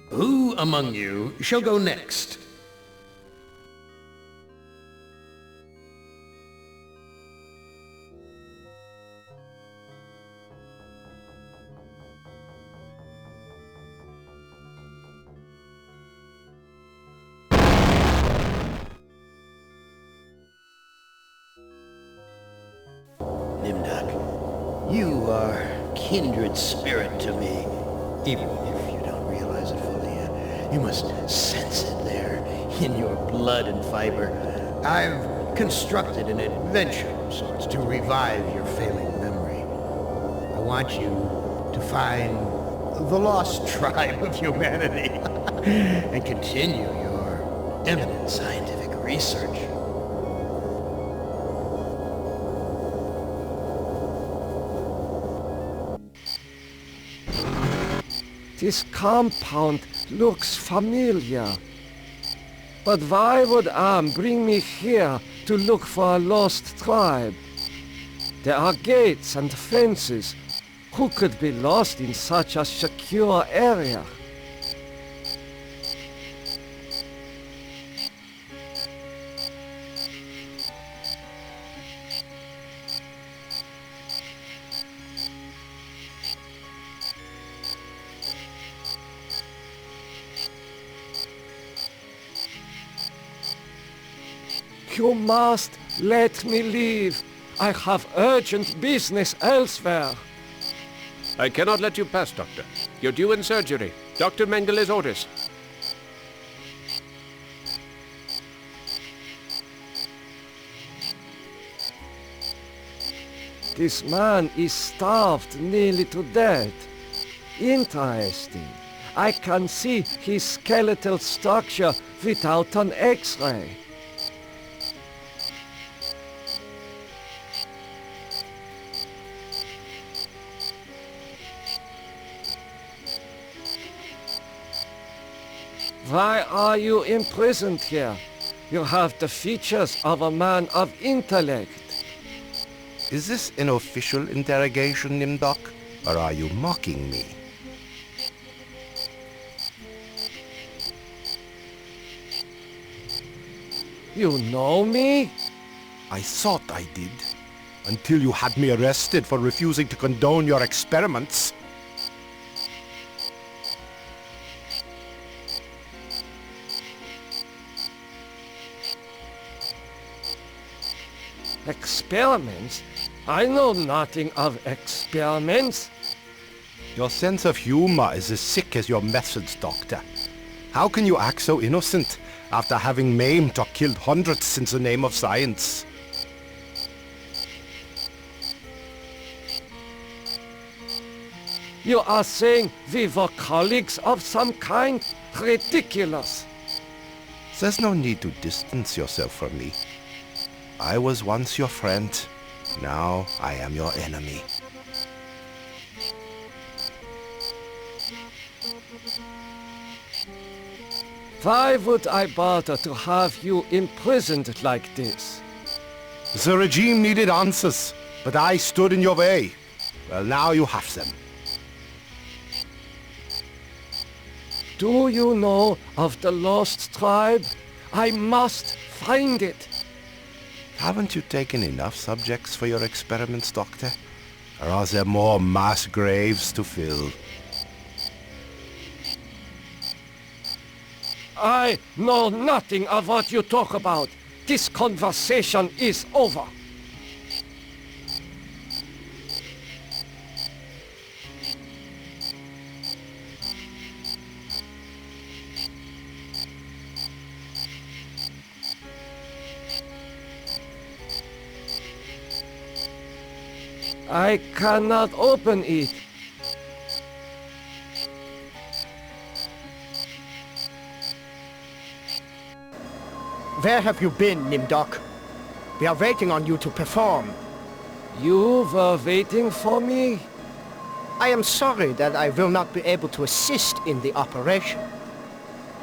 Who among you shall go next? Nimdak, you are kindred spirit to me. Even if you don't realize it fully yet, you must sense it there in your blood and fiber. I've constructed an adventure of sorts to revive your failing memory. I want you to find the lost tribe of humanity and continue your eminent scientific research. This compound looks familiar. But why would Am bring me here to look for a lost tribe? There are gates and fences. Who could be lost in such a secure area? You must let me leave. I have urgent business elsewhere. I cannot let you pass, Doctor. You're due in surgery. Dr. Mengeles orders. This man is starved nearly to death. Interesting. I can see his skeletal structure without an X-ray. Why are you imprisoned here? You have the features of a man of intellect. Is this an official interrogation, Nimdok? Or are you mocking me? You know me? I thought I did. Until you had me arrested for refusing to condone your experiments. Experiments? I know nothing of experiments. Your sense of humor is as sick as your methods, Doctor. How can you act so innocent after having maimed or killed hundreds in the name of science? You are saying we were colleagues of some kind? Ridiculous. There's no need to distance yourself from me. I was once your friend. Now I am your enemy. Why would I bother to have you imprisoned like this? The regime needed answers, but I stood in your way. Well, now you have them. Do you know of the lost tribe? I must find it. Haven't you taken enough subjects for your experiments, Doctor? Or are there more mass graves to fill? I know nothing of what you talk about. This conversation is over. I cannot open it. Where have you been, Nimdok? We are waiting on you to perform. You were waiting for me? I am sorry that I will not be able to assist in the operation.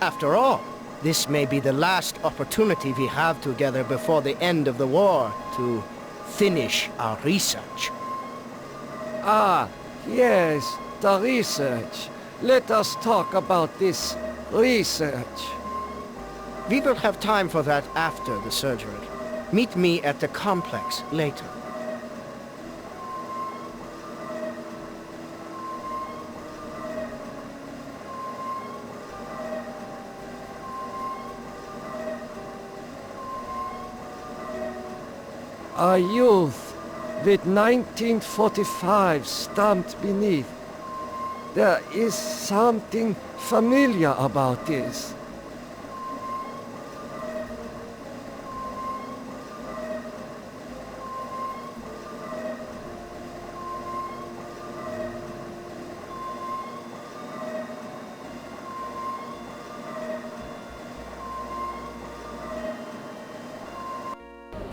After all, this may be the last opportunity we have together before the end of the war to finish our research. Ah, yes, the research. let us talk about this research. We will have time for that after the surgery. Meet me at the complex later. A youth with 1945 stamped beneath. There is something familiar about this.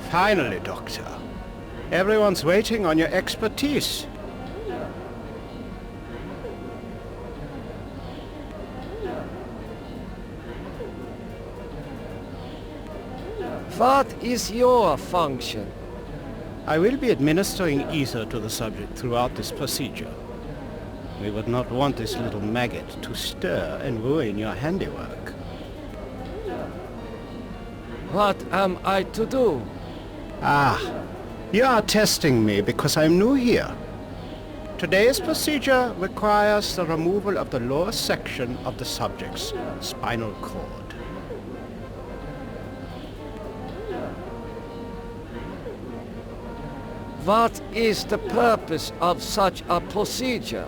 Finally, Doctor. Everyone's waiting on your expertise. What is your function? I will be administering ether to the subject throughout this procedure. We would not want this little maggot to stir and ruin your handiwork. What am I to do? Ah, you are testing me because I'm new here. Today's procedure requires the removal of the lower section of the subject's spinal cord. What is the purpose of such a procedure?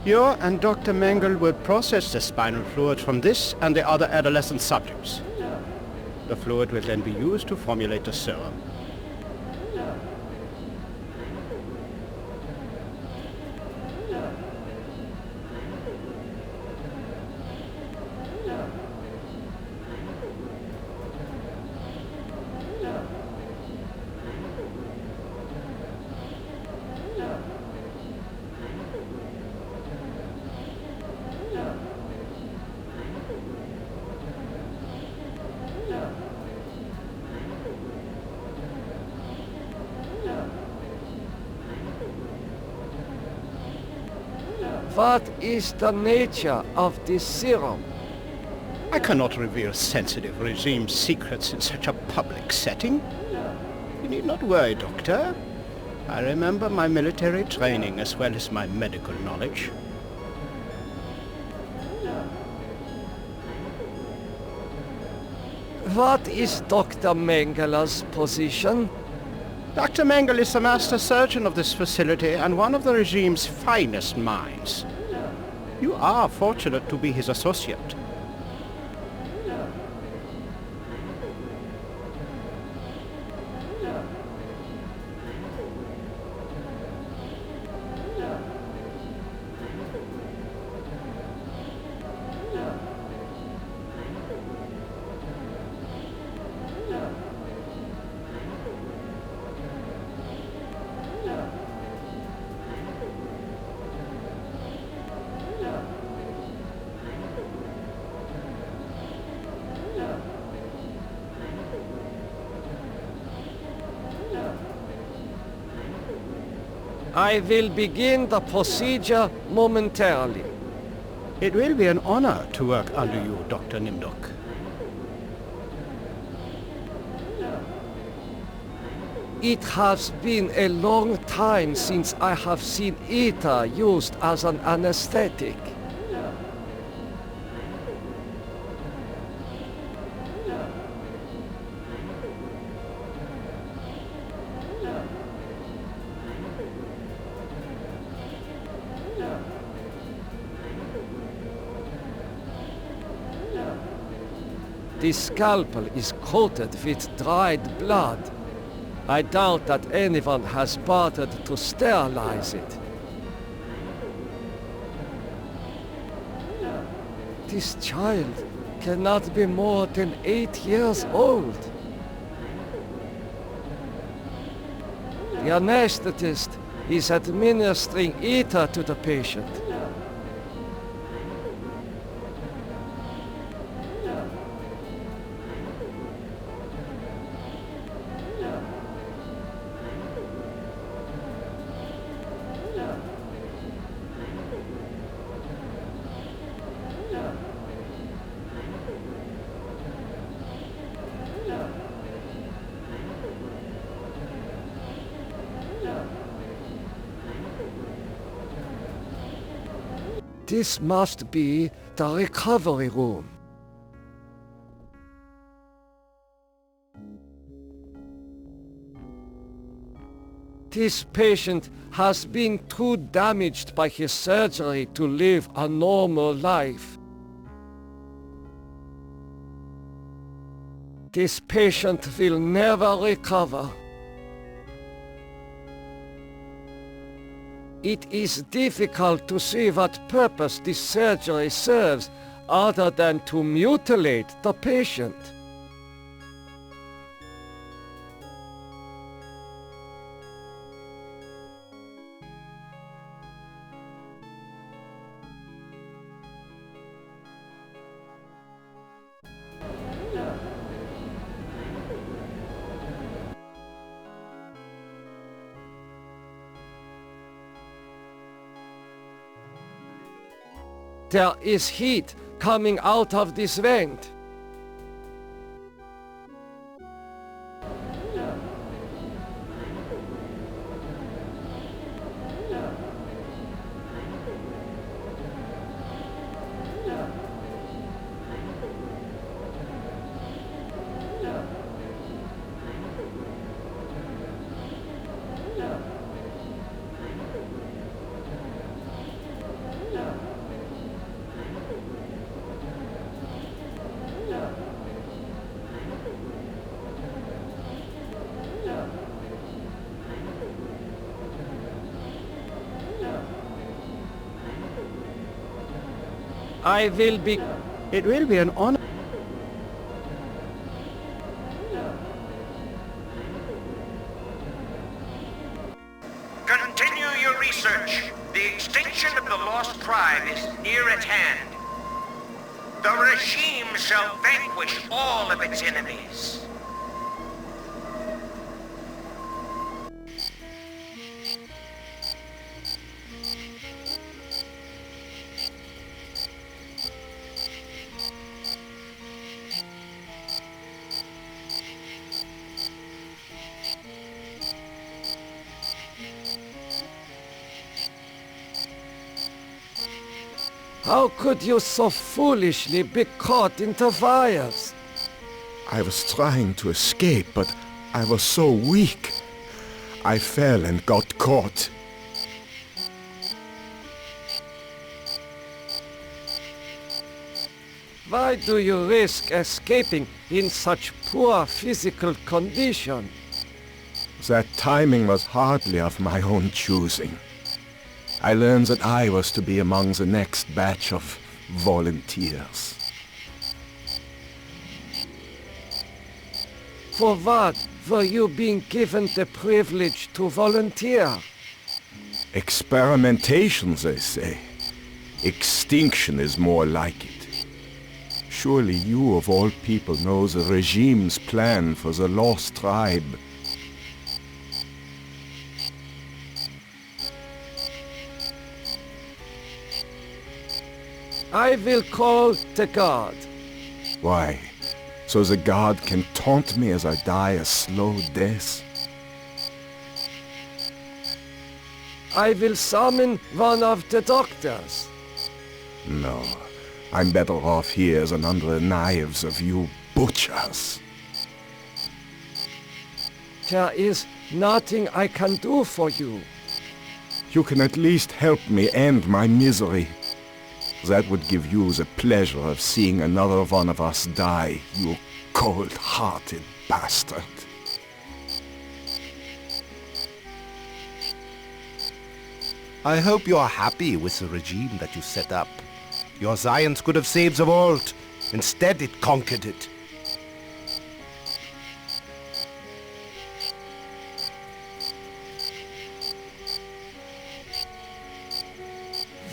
You and Dr. Mengele will process the spinal fluid from this and the other adolescent subjects. The fluid will then be used to formulate the serum. What is the nature of this serum? I cannot reveal sensitive regime secrets in such a public setting. You need not worry, Doctor. I remember my military training as well as my medical knowledge. What is Dr. Mengele's position? Dr. Mengele is the master surgeon of this facility and one of the regime's finest minds. You are fortunate to be his associate. I will begin the procedure momentarily. It will be an honor to work under you, Dr. Nimdok. It has been a long time since I have seen ITA used as an anesthetic. The scalpel is coated with dried blood. I doubt that anyone has bothered to sterilize it. This child cannot be more than 8 years old. The anesthetist is administering ITA to the patient. This must be the recovery room. This patient has been too damaged by his surgery to live a normal life. This patient will never recover. It is difficult to see what purpose this surgery serves other than to mutilate the patient. There is heat coming out of this vent. I will be... It will be an honor. Continue your research. The extinction of the lost tribe is near at hand. The regime shall vanquish all of its enemies. How could you so foolishly be caught in the fires? I was trying to escape, but I was so weak. I fell and got caught. Why do you risk escaping in such poor physical condition? That timing was hardly of my own choosing. I learned that I was to be among the next batch of volunteers. For what were you being given the privilege to volunteer? Experimentation, they say. Extinction is more like it. Surely you of all people know the regime's plan for the lost tribe. I will call the guard. Why? So the guard can taunt me as I die a slow death? I will summon one of the doctors. No, I'm better off here than under the knives of you butchers. There is nothing I can do for you. You can at least help me end my misery. That would give you the pleasure of seeing another one of us die, you cold-hearted bastard. I hope you are happy with the regime that you set up. Your science could have saved the world. Instead, it conquered it.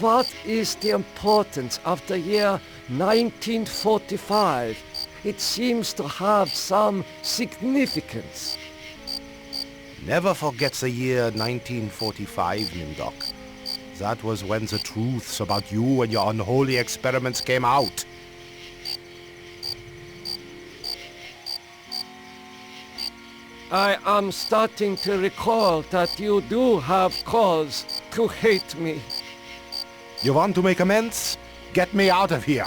What is the importance of the year 1945? It seems to have some significance. Never forget the year 1945, Nimdok. That was when the truths about you and your unholy experiments came out. I am starting to recall that you do have cause to hate me. You want to make amends? Get me out of here.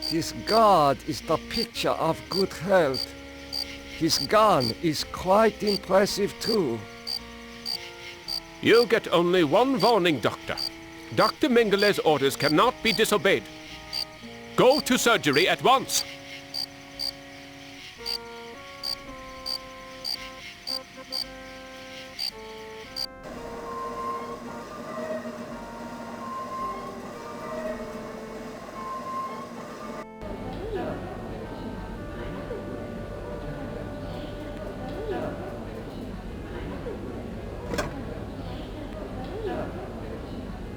This guard is the picture of good health. His gun is quite impressive too. You get only one warning, Doctor. Dr. Mengeles' orders cannot be disobeyed. Go to surgery at once!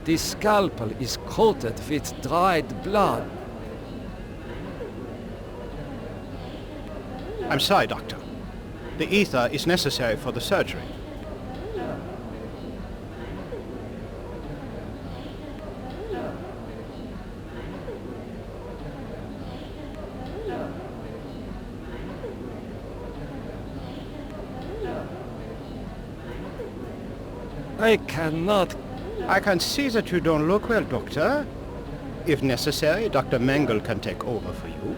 This scalpel is coated with dried blood. I'm sorry, Doctor. The ITA is necessary for the surgery. I cannot. I can see that you don't look well, Doctor. If necessary, Dr. Mengele can take over for you.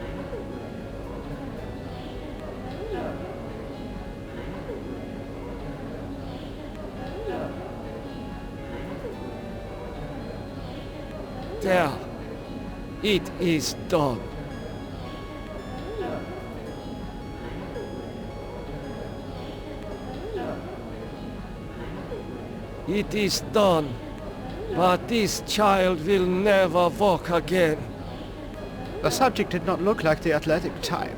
There. It is done. It is done. But this child will never walk again. The subject did not look like the athletic type.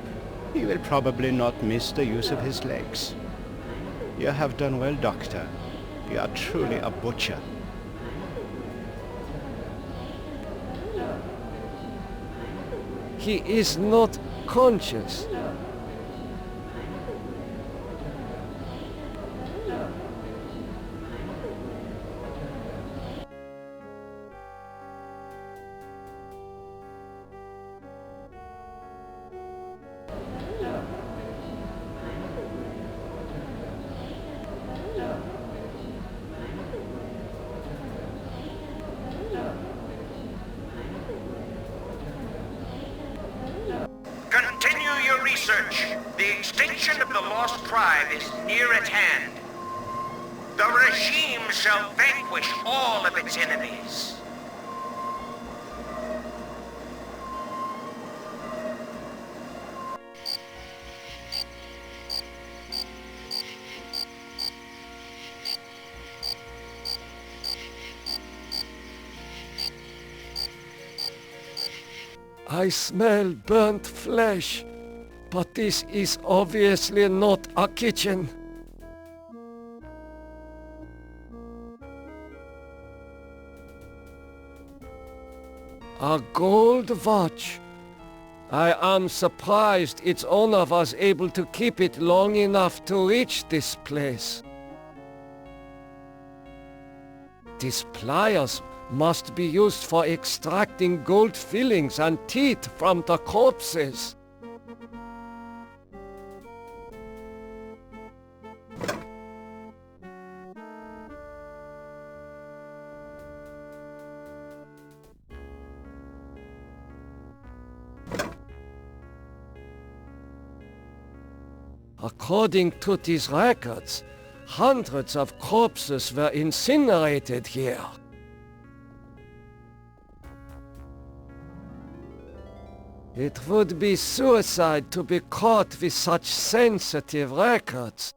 He will probably not miss the use of his legs. You have done well, Doctor. You are truly a butcher. He is not conscious. Continue your research. The extinction of the lost tribe is near at hand. The regime shall vanquish all of its enemies. I smell burnt flesh, but this is obviously not a kitchen. A gold watch. I am surprised its owner was able to keep it long enough to reach this place. These pliers must be used for extracting gold fillings and teeth from the corpses. According to these records, hundreds of corpses were incinerated here. It would be suicide to be caught with such sensitive records.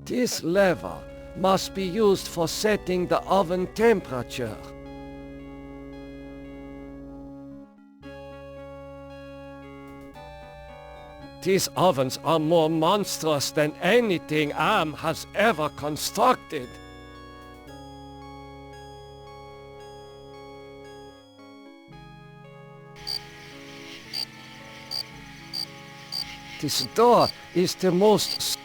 This lever must be used for setting the oven temperature. These ovens are more monstrous than anything Am has ever constructed. This door is the most...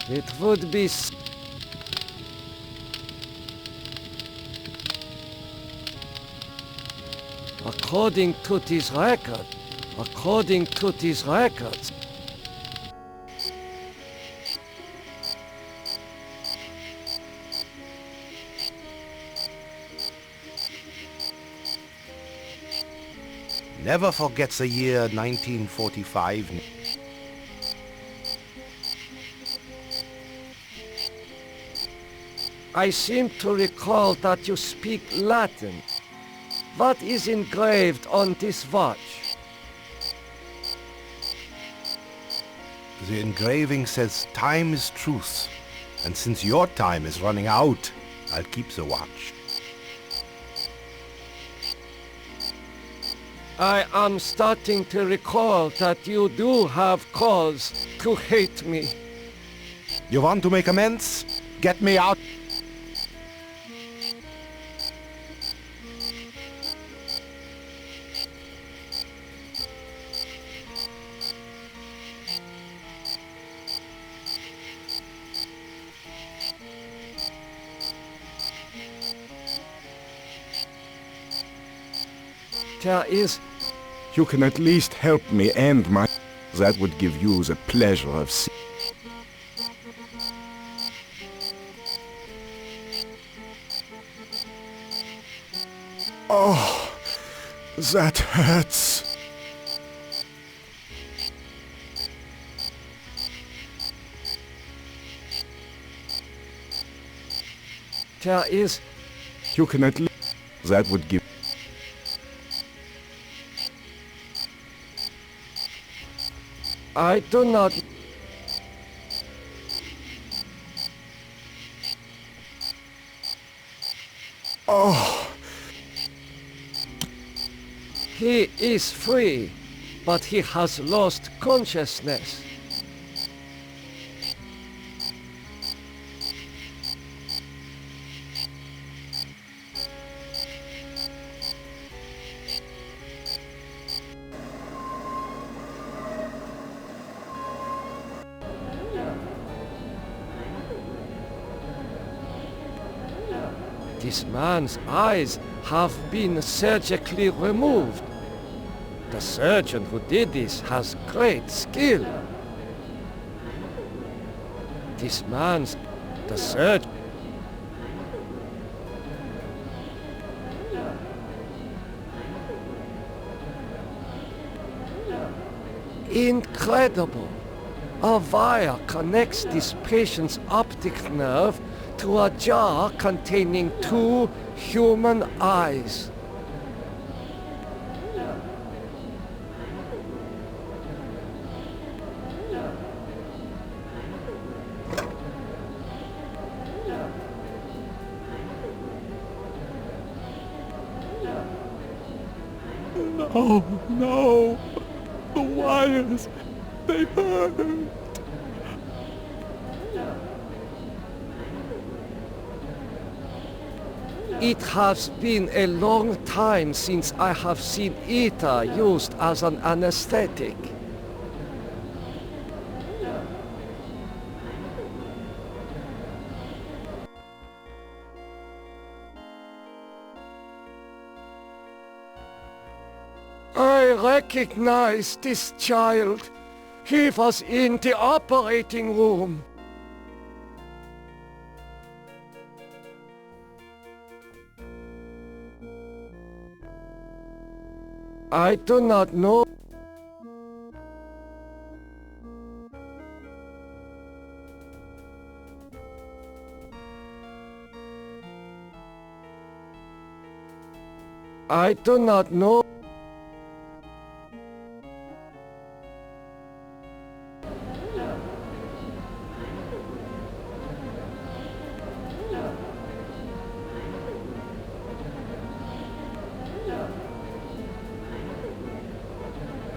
It would be... According to this records, Never forgets the year 1945. I seem to recall that you speak Latin. What is engraved on this watch? The engraving says time is truth. And since your time is running out, I'll keep the watch. I am starting to recall that you do have cause to hate me. You want to make amends? Get me out. There is... You can at least help me end my... That would give you the pleasure of seeing... Oh, that hurts. There is... You can at least... That would give... I do not... Oh, He is free, but he has lost consciousness. This man's eyes have been surgically removed. The surgeon who did this has great skill. This man's... the surgeon... Incredible! A wire connects this patient's optic nerve to a jar containing 2 human eyes. oh no! The wires! They hurt! It has been a long time since I have seen ITA used as an anesthetic. I recognize this child. He was in the operating room. I do not know. I do not know.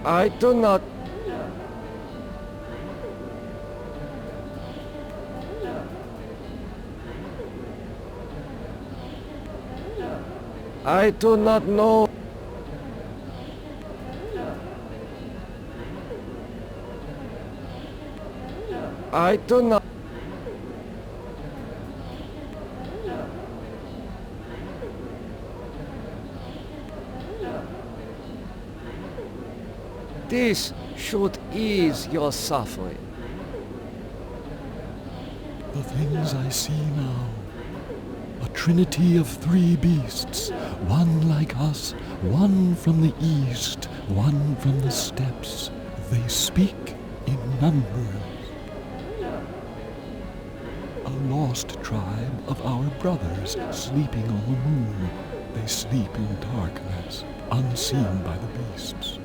I do not... I do not know. I do not... This should ease your suffering. The things I see now. A trinity of three beasts, one like us, one from the east, one from the steppes. They speak in numbers. A lost tribe of our brothers sleeping on the moon. They sleep in darkness, unseen by the beasts.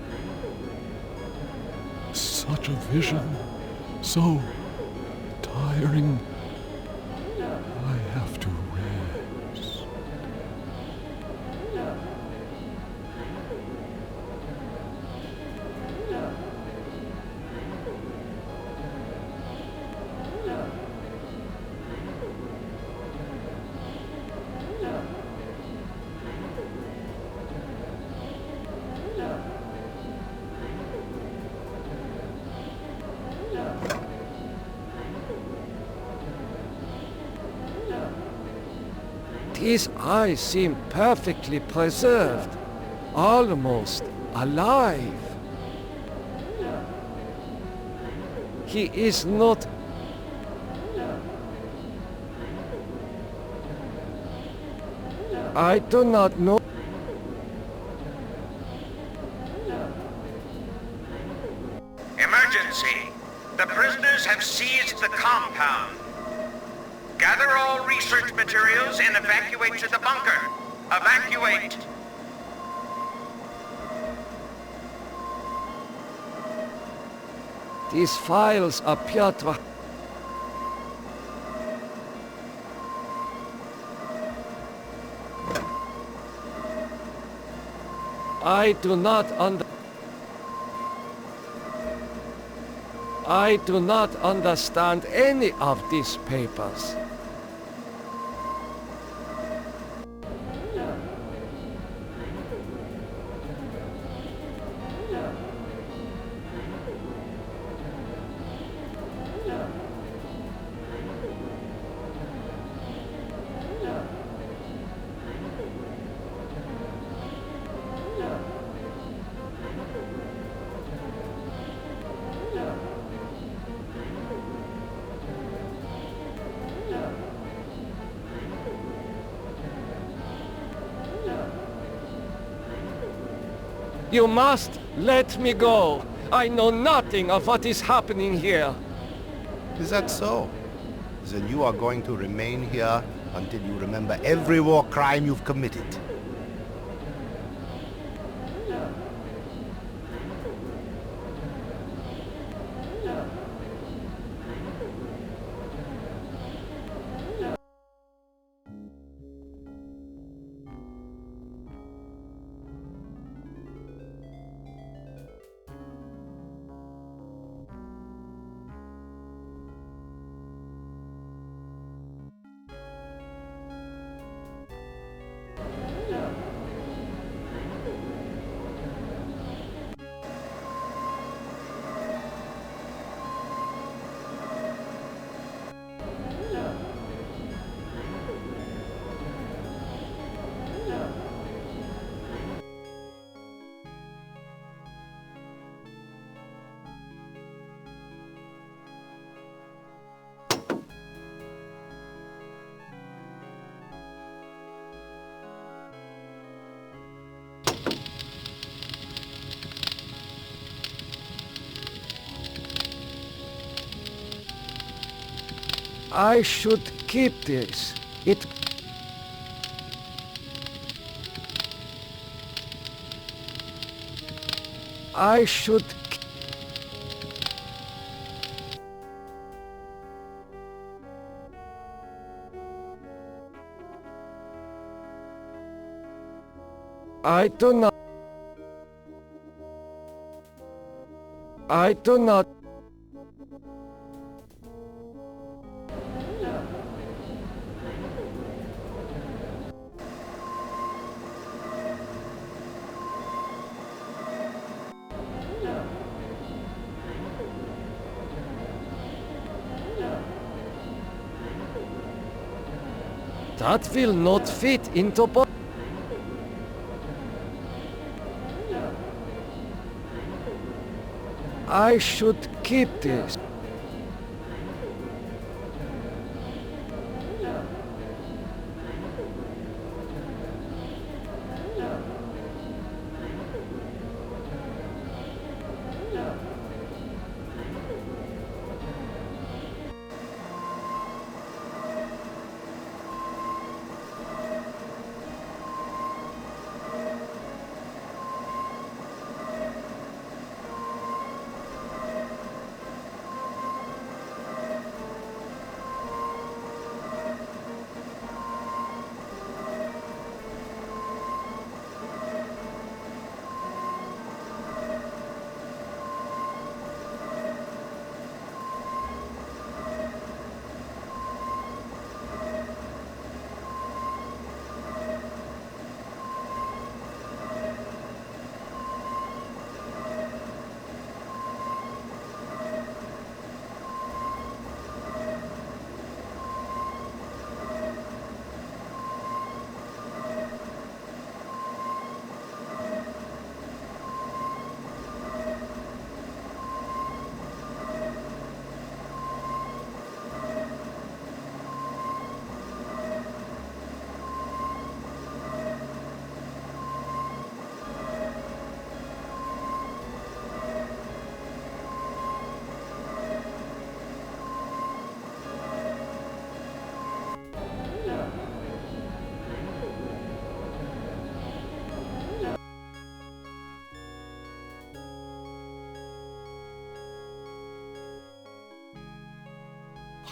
Such a vision, so tiring. I have to rest. His eyes seem perfectly preserved, almost alive. He is not... I do not know. Emergency! The prisoners have seized the compound. Gather all research materials and evacuate to the bunker. Evacuate! These files appear to... I do not understand any of these papers. You must let me go. I know nothing of what is happening here. Is that so? Then you are going to remain here until you remember every war crime you've committed. I should keep this. I should... I do not... I do not... That will not fit into... I should keep this.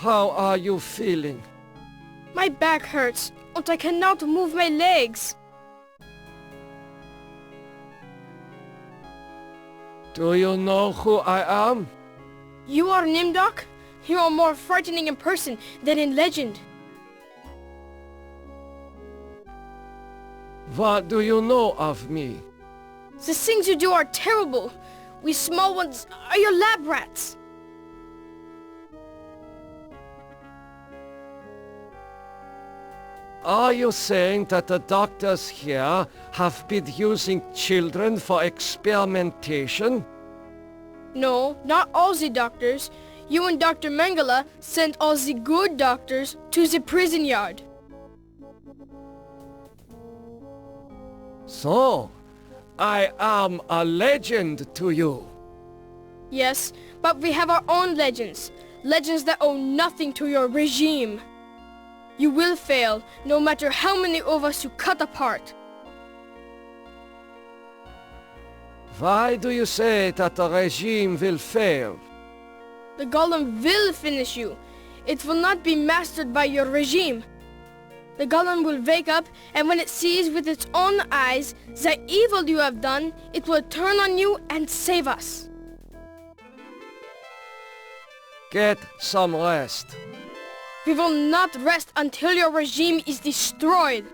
How are you feeling? My back hurts, and I cannot move my legs. Do you know who I am? You are Nimdok? You are more frightening in person than in legend. What do you know of me? The things you do are terrible. We small ones are your lab rats. Are you saying that the doctors here have been using children for experimentation? No, not all the doctors. You and Dr. Mengele sent all the good doctors to the prison yard. So, I am a legend to you. Yes, but we have our own legends. Legends that owe nothing to your regime. You will fail, no matter how many of us you cut apart. Why do you say that the regime will fail? The golem will finish you. It will not be mastered by your regime. The golem will wake up, and when it sees with its own eyes the evil you have done, it will turn on you and save us. Get some rest. We will not rest until your regime is destroyed.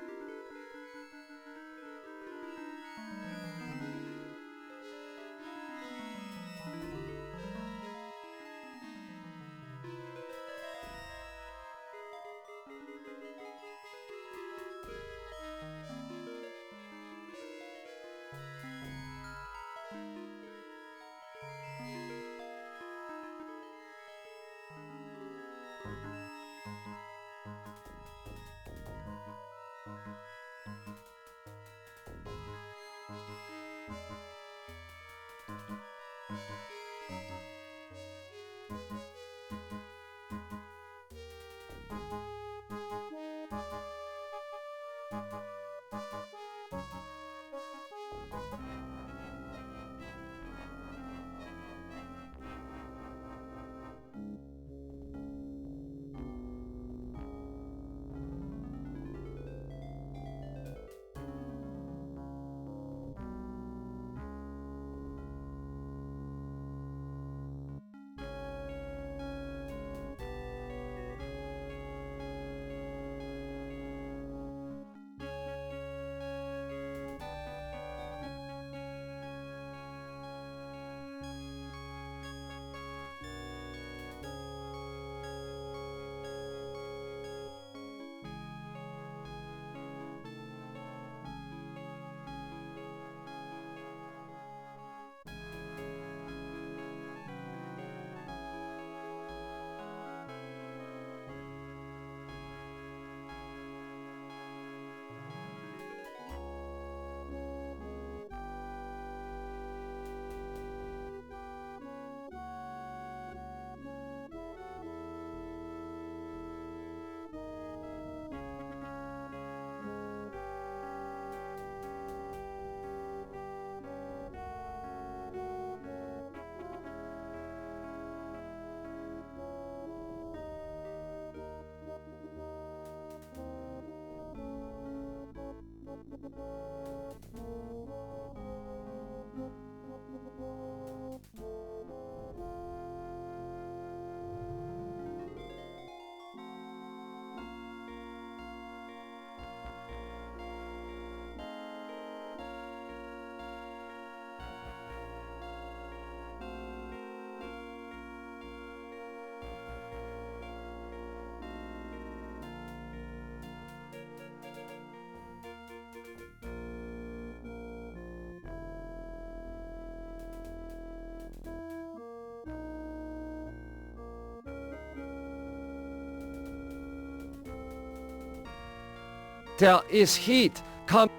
There is heat. Come.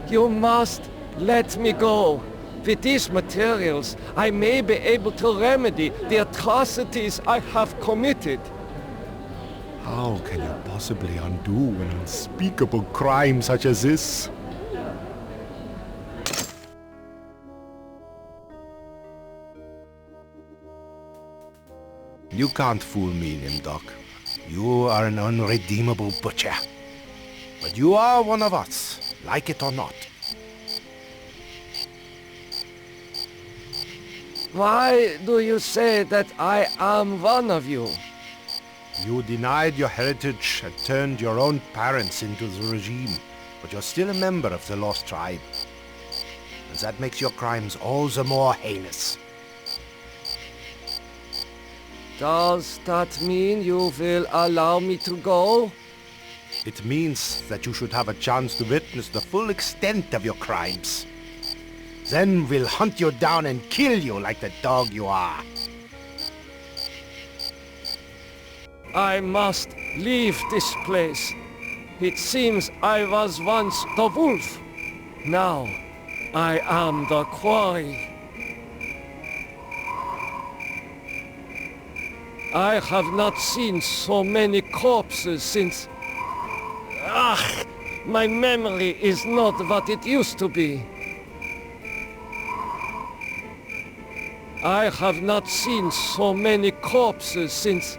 You must let me go. With these materials, I may be able to remedy the atrocities I have committed. How can you possibly undo an unspeakable crime such as this? You can't fool me, Nimdok. You are an unredeemable butcher. But you are one of us, like it or not. Why do you say that I am one of you? You denied your heritage and turned your own parents into the regime, but you're still a member of the Lost Tribe. And that makes your crimes all the more heinous. Does that mean you will allow me to go? It means that you should have a chance to witness the full extent of your crimes. Then we'll hunt you down and kill you like the dog you are. I must leave this place. It seems I was once the wolf. Now I am the quarry. I have not seen so many corpses since... my memory is not what it used to be. I have not seen so many corpses since...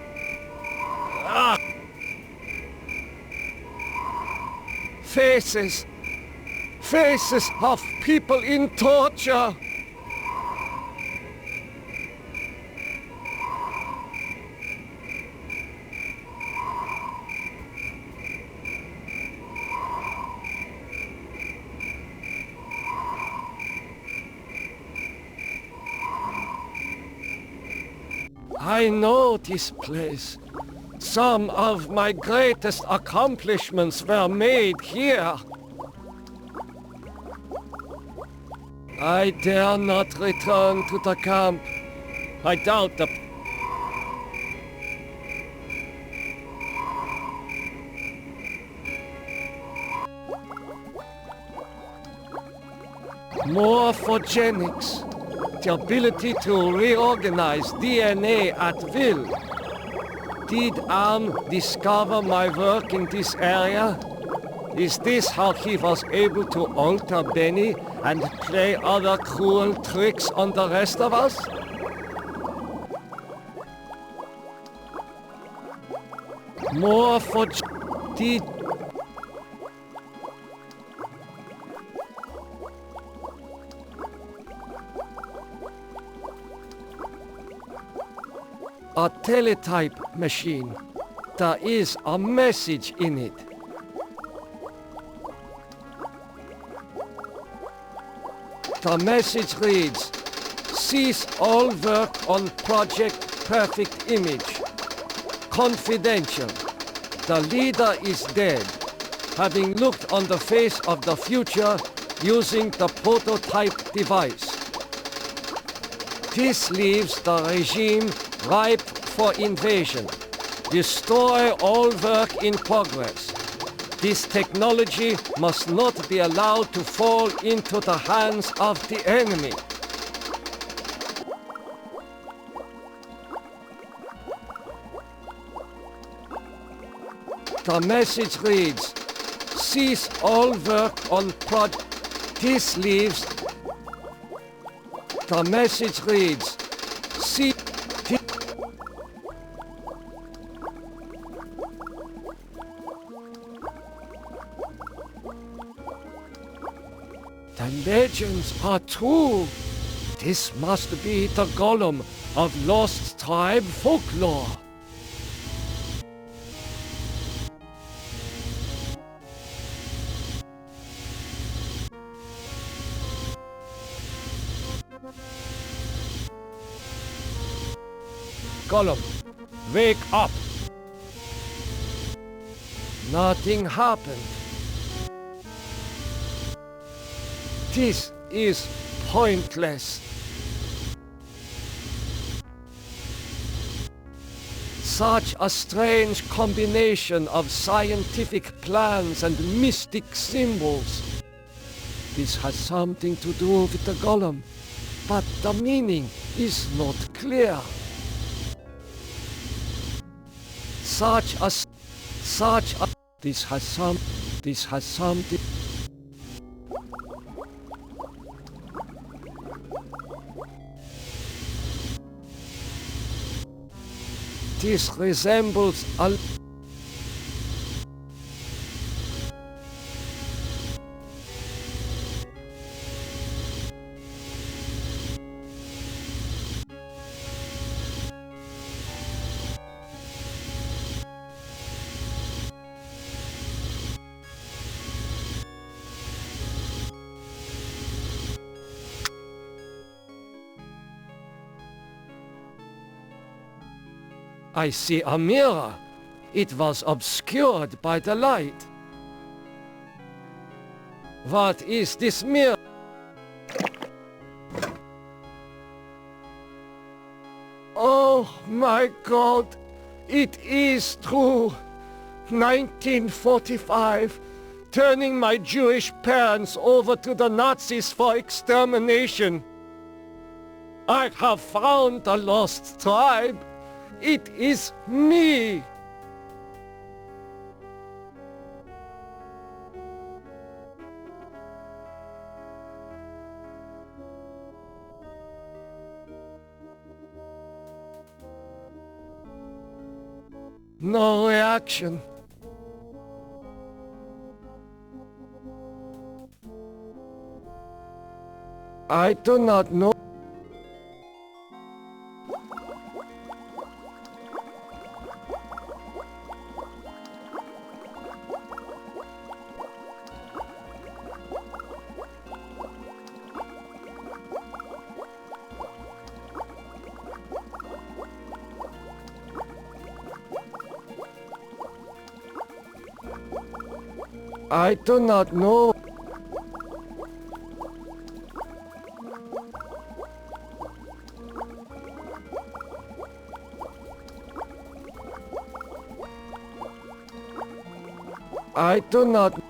Faces! Faces of people in torture! I know this place. Some of my greatest accomplishments were made here. I dare not return to the camp. I doubt the... Morphogenics, the ability to reorganize DNA at will. Did Arm discover my work in this area? Is this how he was able to alter Benny and play other cruel tricks on the rest of us? Did a teletype machine. There is a message in it. The message reads, cease all work on Project Perfect Image. Confidential. The leader is dead, having looked on the face of the future using the prototype device. This leaves the regime ripe for invasion. Destroy all work in progress. This technology must not be allowed to fall into the hands of the enemy. The message reads, cease all work on This leaves. The message reads, cease. The legends are true. This must be the golem of lost tribe folklore. Gollum, wake up! Nothing happened. This is pointless. Such a strange combination of scientific plans and mystic symbols. This has something to do with the golem, but the meaning is not clear. This has something. This resembles a... I see a mirror. It was obscured by the light. What is this mirror? Oh my God! It is true! 1945, turning my Jewish parents over to the Nazis for extermination. I have found the lost tribe. It is me! No reaction. I do not know. I do not know. I do not.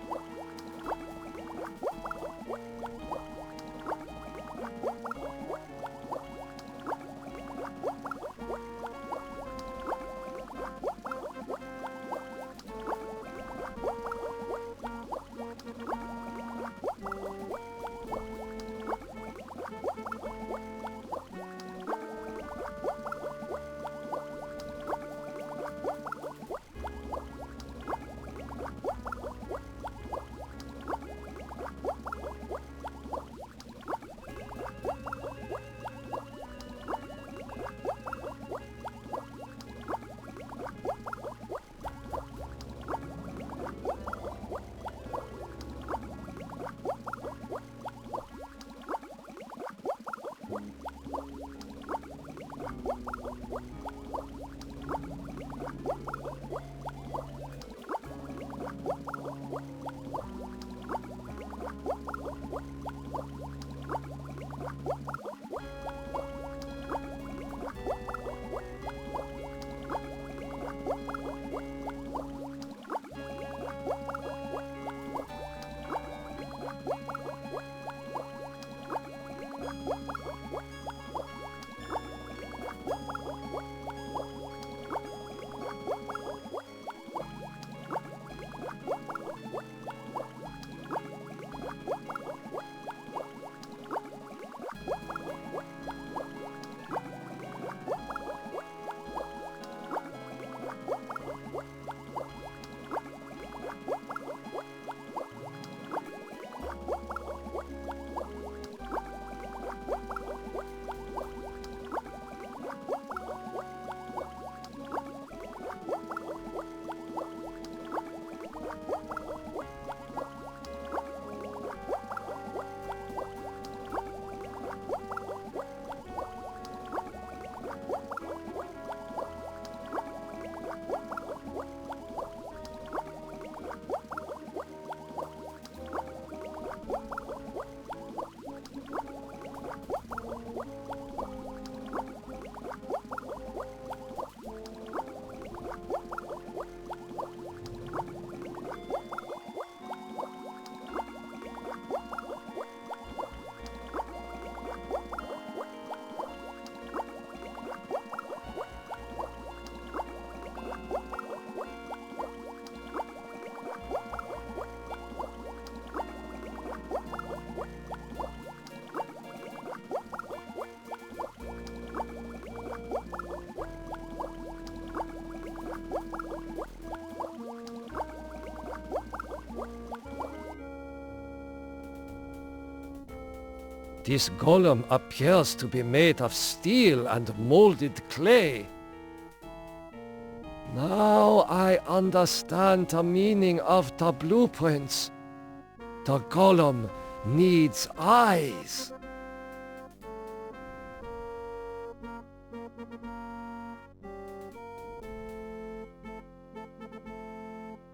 This golem appears to be made of steel and molded clay. Now I understand the meaning of the blueprints. The golem needs eyes.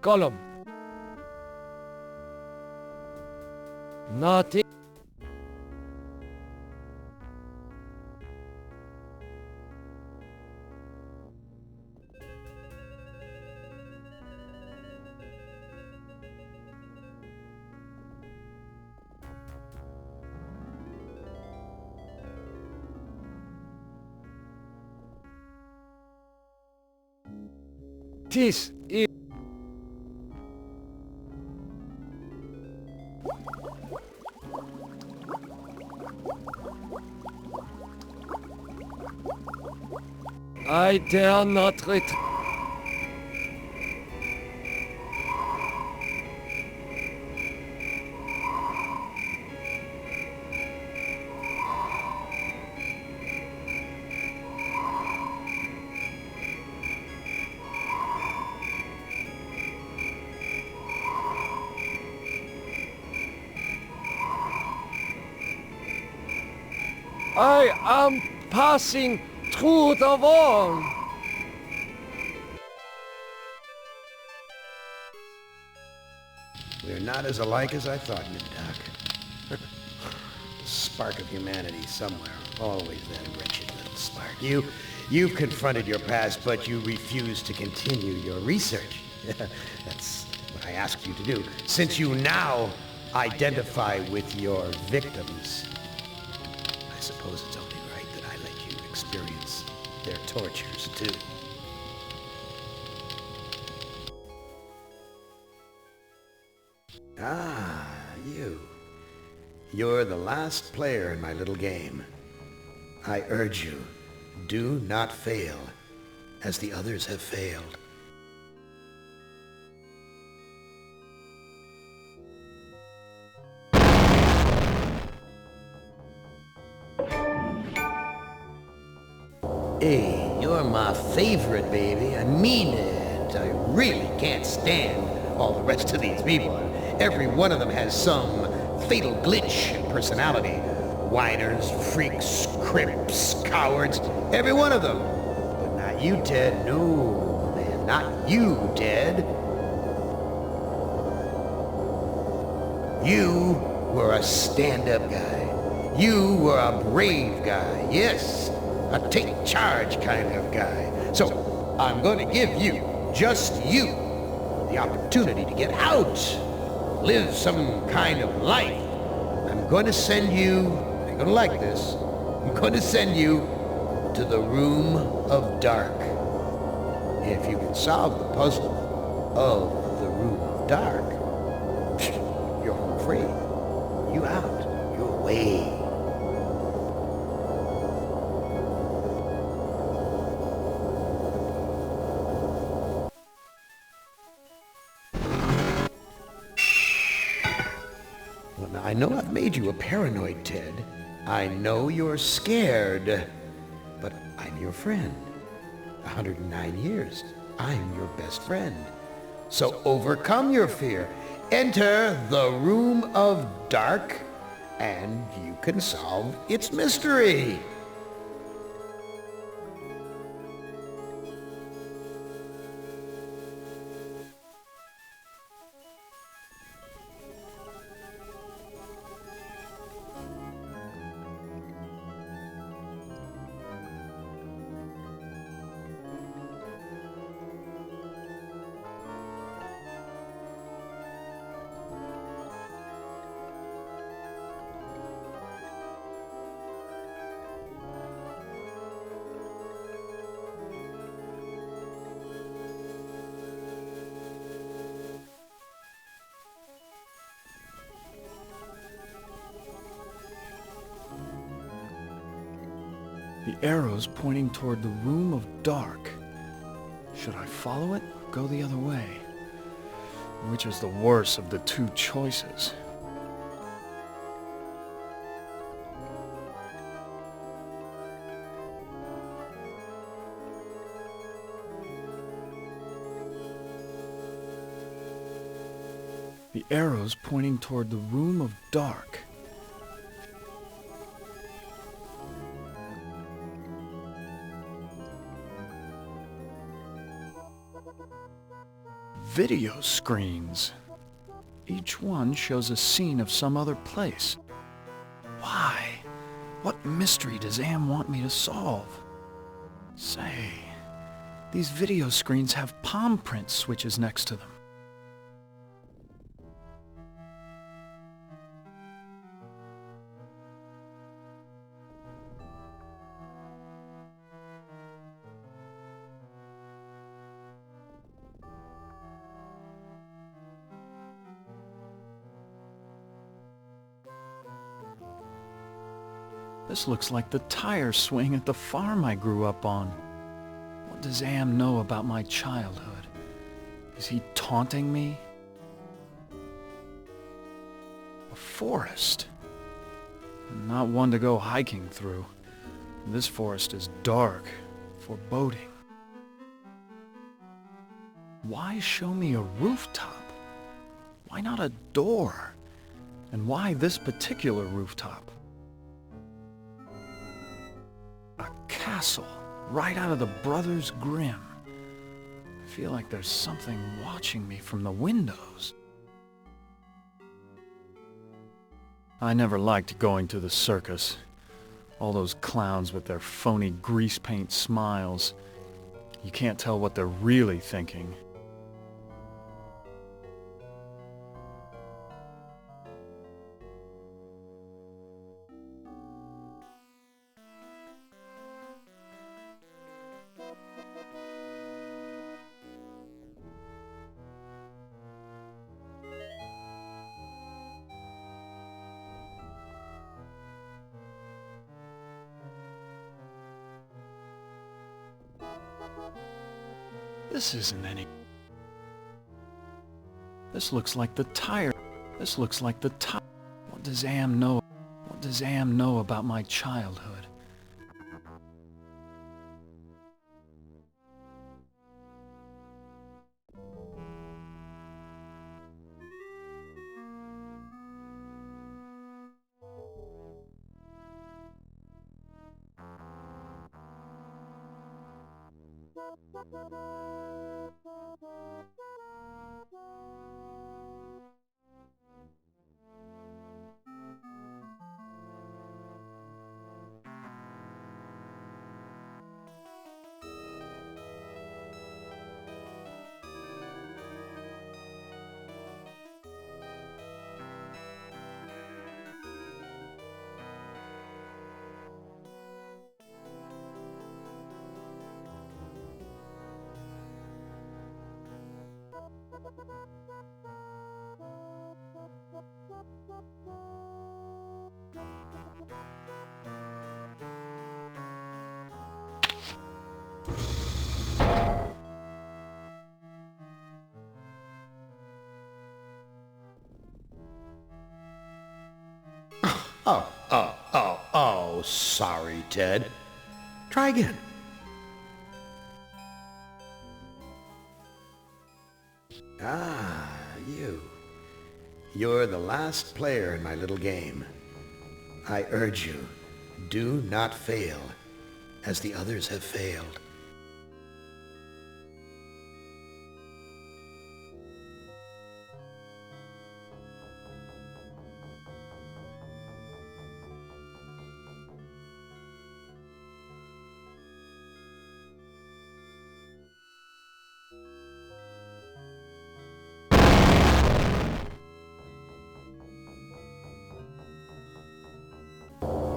Golem. Nothing. This is... I dare not return. I am passing through the wall. We're not as alike as I thought you'd, Doc. Spark of humanity somewhere. Always that wretched little spark. You've confronted your past, but you refuse to continue your research. That's what I asked you to do. Since you now identify with your victims, I suppose it's only right that I let you experience their tortures, too. Ah, you. You're the last player in my little game. I urge you, do not fail, as the others have failed. Hey, you're my favorite, baby. I mean it. I really can't stand all the rest of these people. Every one of them has some fatal glitch in personality. Whiners, freaks, crimps, cowards. Every one of them. But not you, Ted. No, man, not you, Ted. You were a stand-up guy. You were a brave guy. Yes, a take-charge kind of guy. So, I'm going to give you, just you, the opportunity to get out, live some kind of life. I'm going to send you, you're going to like this, I'm going to send you to the Room of Dark. If you can solve the puzzle of the Room of Dark, you're home free. You out, you're away. I know I've made you a paranoid, Ted. I know you're scared, but I'm your friend. 109 years. I'm your best friend. So overcome your fear. Enter the Room of Dark, and you can solve its mystery. The arrow's pointing toward the Room of Dark. Should I follow it or go the other way? Which is the worse of the two choices? The arrow's pointing toward the Room of Dark. Video screens. Each one shows a scene of some other place. Why? What mystery does Am want me to solve? Say, these video screens have palm print switches next to them. This looks like the tire swing at the farm I grew up on. What does Am know about my childhood? Is he taunting me? A forest. Not one to go hiking through. This forest is dark, foreboding. Why show me a rooftop? Why not a door? And why this particular rooftop? A castle, right out of the Brothers Grimm. I feel like there's something watching me from the windows. I never liked going to the circus. All those clowns with their phony grease paint smiles. You can't tell what they're really thinking. This isn't any... This looks like the tire. This looks like the tire. What does Am know? What does Am know about my childhood? Oh, sorry, Ted. Try again. Ah, you. You're the last player in my little game. I urge you, do not fail, as the others have failed.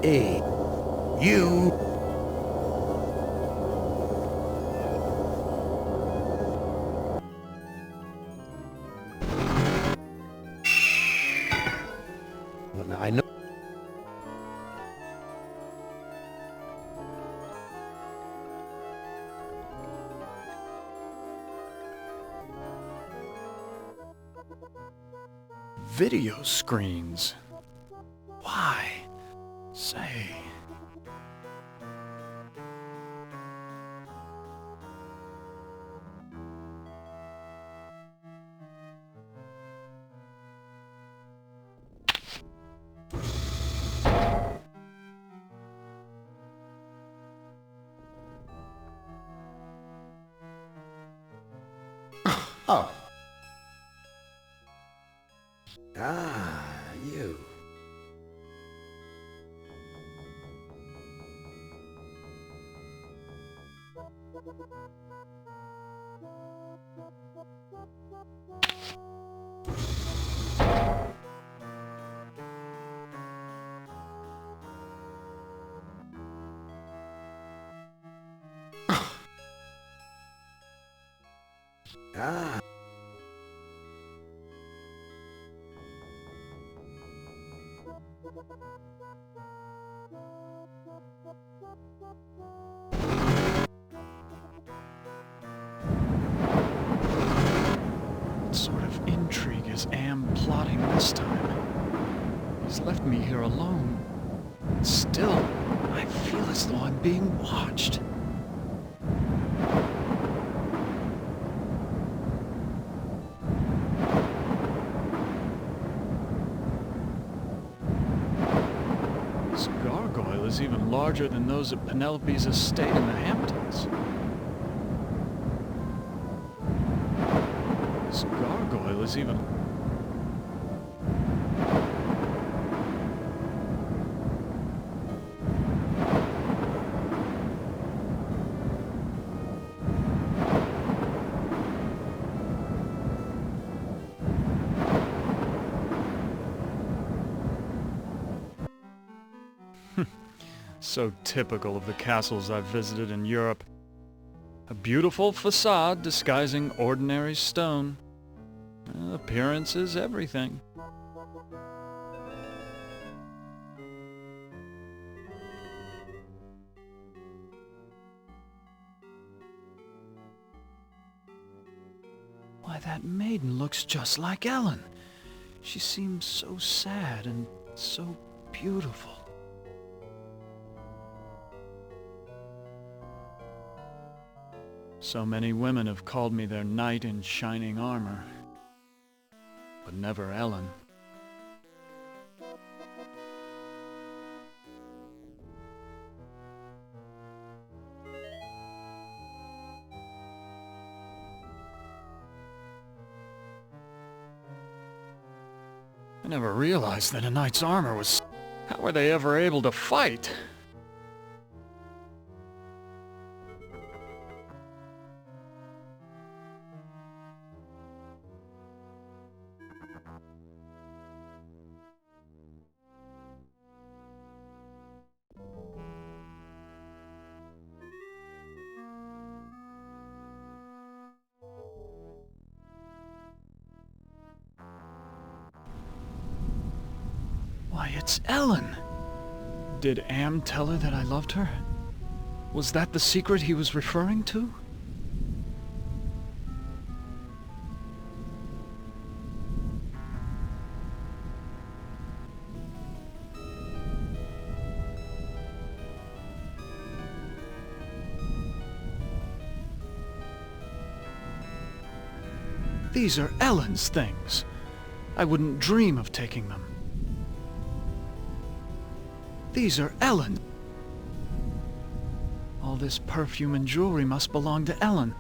Hey, you... Well, now I know... Video screens. Why? Say... Oh. Ah, you. Ah. What sort of intrigue is Am plotting this time? He's left me here alone. Still, I feel as though I'm being watched. This gargoyle is even larger than those at Penelope's estate in the Hamptons. This gargoyle is even... So typical of the castles I've visited in Europe. A beautiful facade disguising ordinary stone. Appearance is everything. Why, that maiden looks just like Ellen. She seems so sad and so beautiful. So many women have called me their knight in shining armor, but never Ellen. I never realized that a knight's armor was... How were they ever able to fight? Why, it's Ellen! Did Am tell her that I loved her? Was that the secret he was referring to? These are Ellen's things. I wouldn't dream of taking them. These are Ellen. All this perfume and jewelry must belong to Ellen.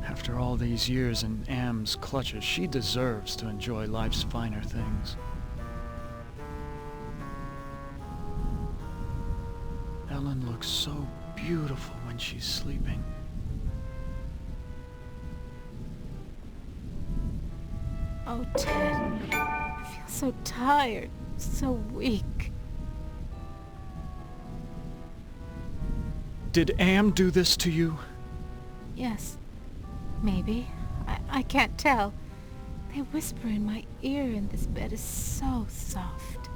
After all these years in Am's clutches, she deserves to enjoy life's finer things. Ellen looks so beautiful when she's sleeping. Oh, Ted. I feel so tired, so weak. Did Am do this to you? Yes. Maybe. I can't tell. They whisper in my ear and this bed is so soft.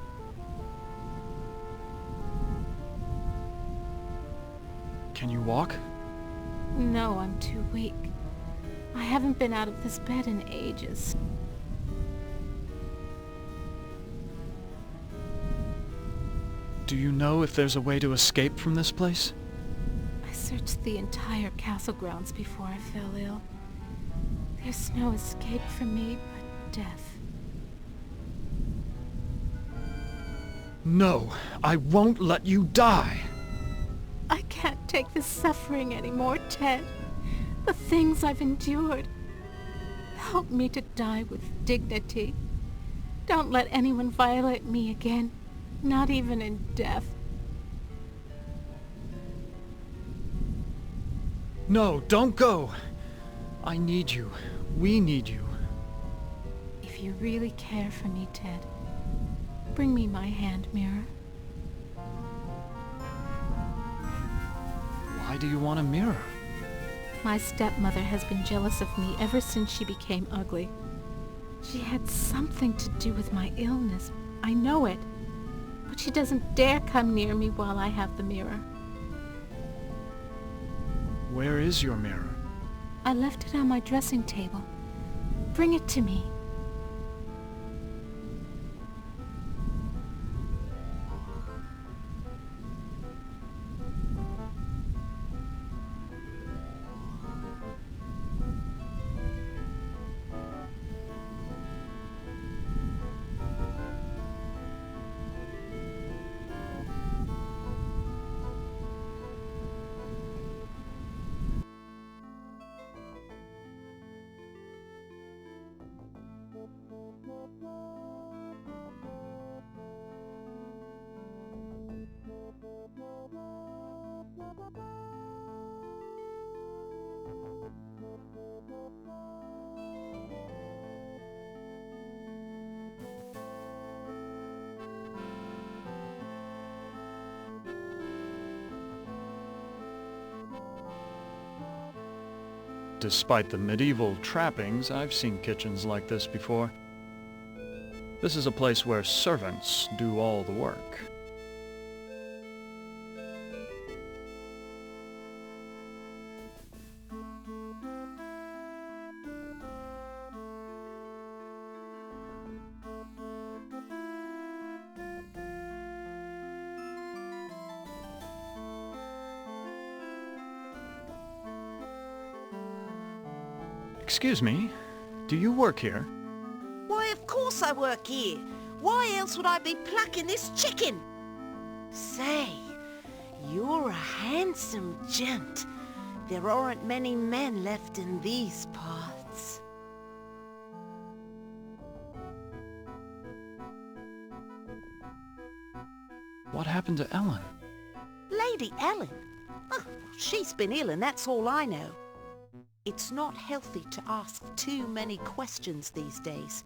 Can you walk? No, I'm too weak. I haven't been out of this bed in ages. Do you know if there's a way to escape from this place? I searched the entire castle grounds before I fell ill. There's no escape for me but death. No, I won't let you die! I can't take this suffering anymore, Ted. The things I've endured. Help me to die with dignity. Don't let anyone violate me again, not even in death. No, don't go! I need you. We need you. If you really care for me, Ted, bring me my hand mirror. Why do you want a mirror? My stepmother has been jealous of me ever since she became ugly. She had something to do with my illness. I know it. But she doesn't dare come near me while I have the mirror. Where is your mirror? I left it on my dressing table. Bring it to me. Despite the medieval trappings, I've seen kitchens like this before. This is a place where servants do all the work. Excuse me, do you work here? Why, of course I work here. Why else would I be plucking this chicken? Say, you're a handsome gent. There aren't many men left in these parts. What happened to Ellen? Lady Ellen? Oh, she's been ill and that's all I know. It's not healthy to ask too many questions these days.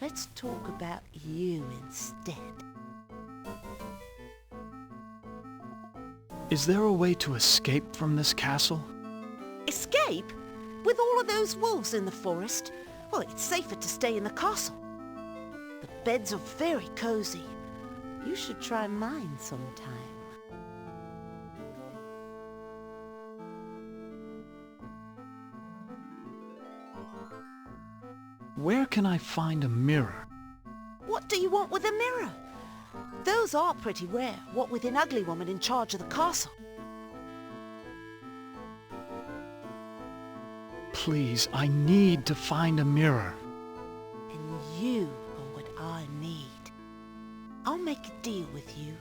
Let's talk about you instead. Is there a way to escape from this castle? Escape? With all of those wolves in the forest? Well, it's safer to stay in the castle. The beds are very cozy. You should try mine sometime. Where can I find a mirror? What do you want with a mirror? Those are pretty rare, what with an ugly woman in charge of the castle. Please, I need to find a mirror. And you are what I need. I'll make a deal with you.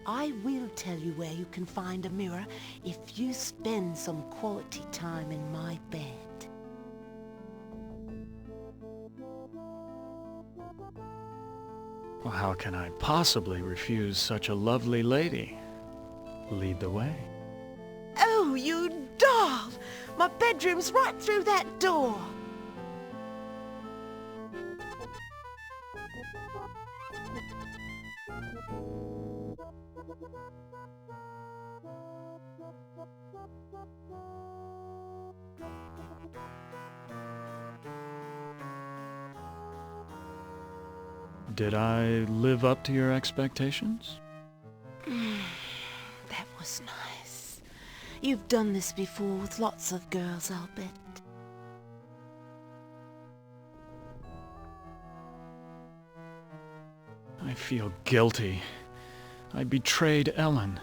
I will tell you where you can find a mirror if you spend some quality time in my bed. Well, how can I possibly refuse such a lovely lady? Lead the way. Oh, you doll! My bedroom's right through that door. Did I live up to your expectations? That was nice. You've done this before with lots of girls, I'll bet. I feel guilty. I betrayed Ellen.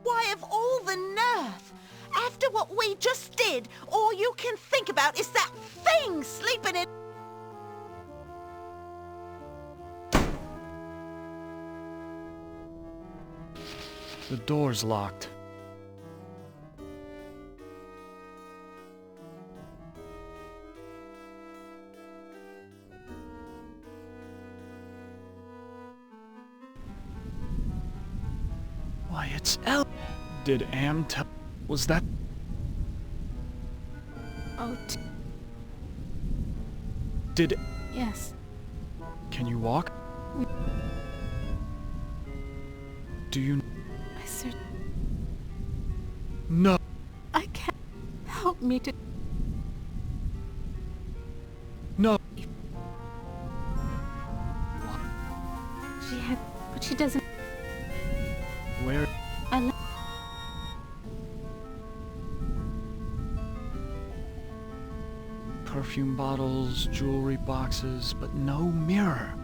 Why, of all the nerve! After what we just did, all you can think about is that thing sleeping in... The door's locked. Why, it's El... Did Am tell... Was that... Oh, Did... yes. Can you walk? Do you... I certainly... No. I can't... Help me to... No. She had... But she doesn't... Where... I... Perfume bottles, jewelry boxes, but no mirror.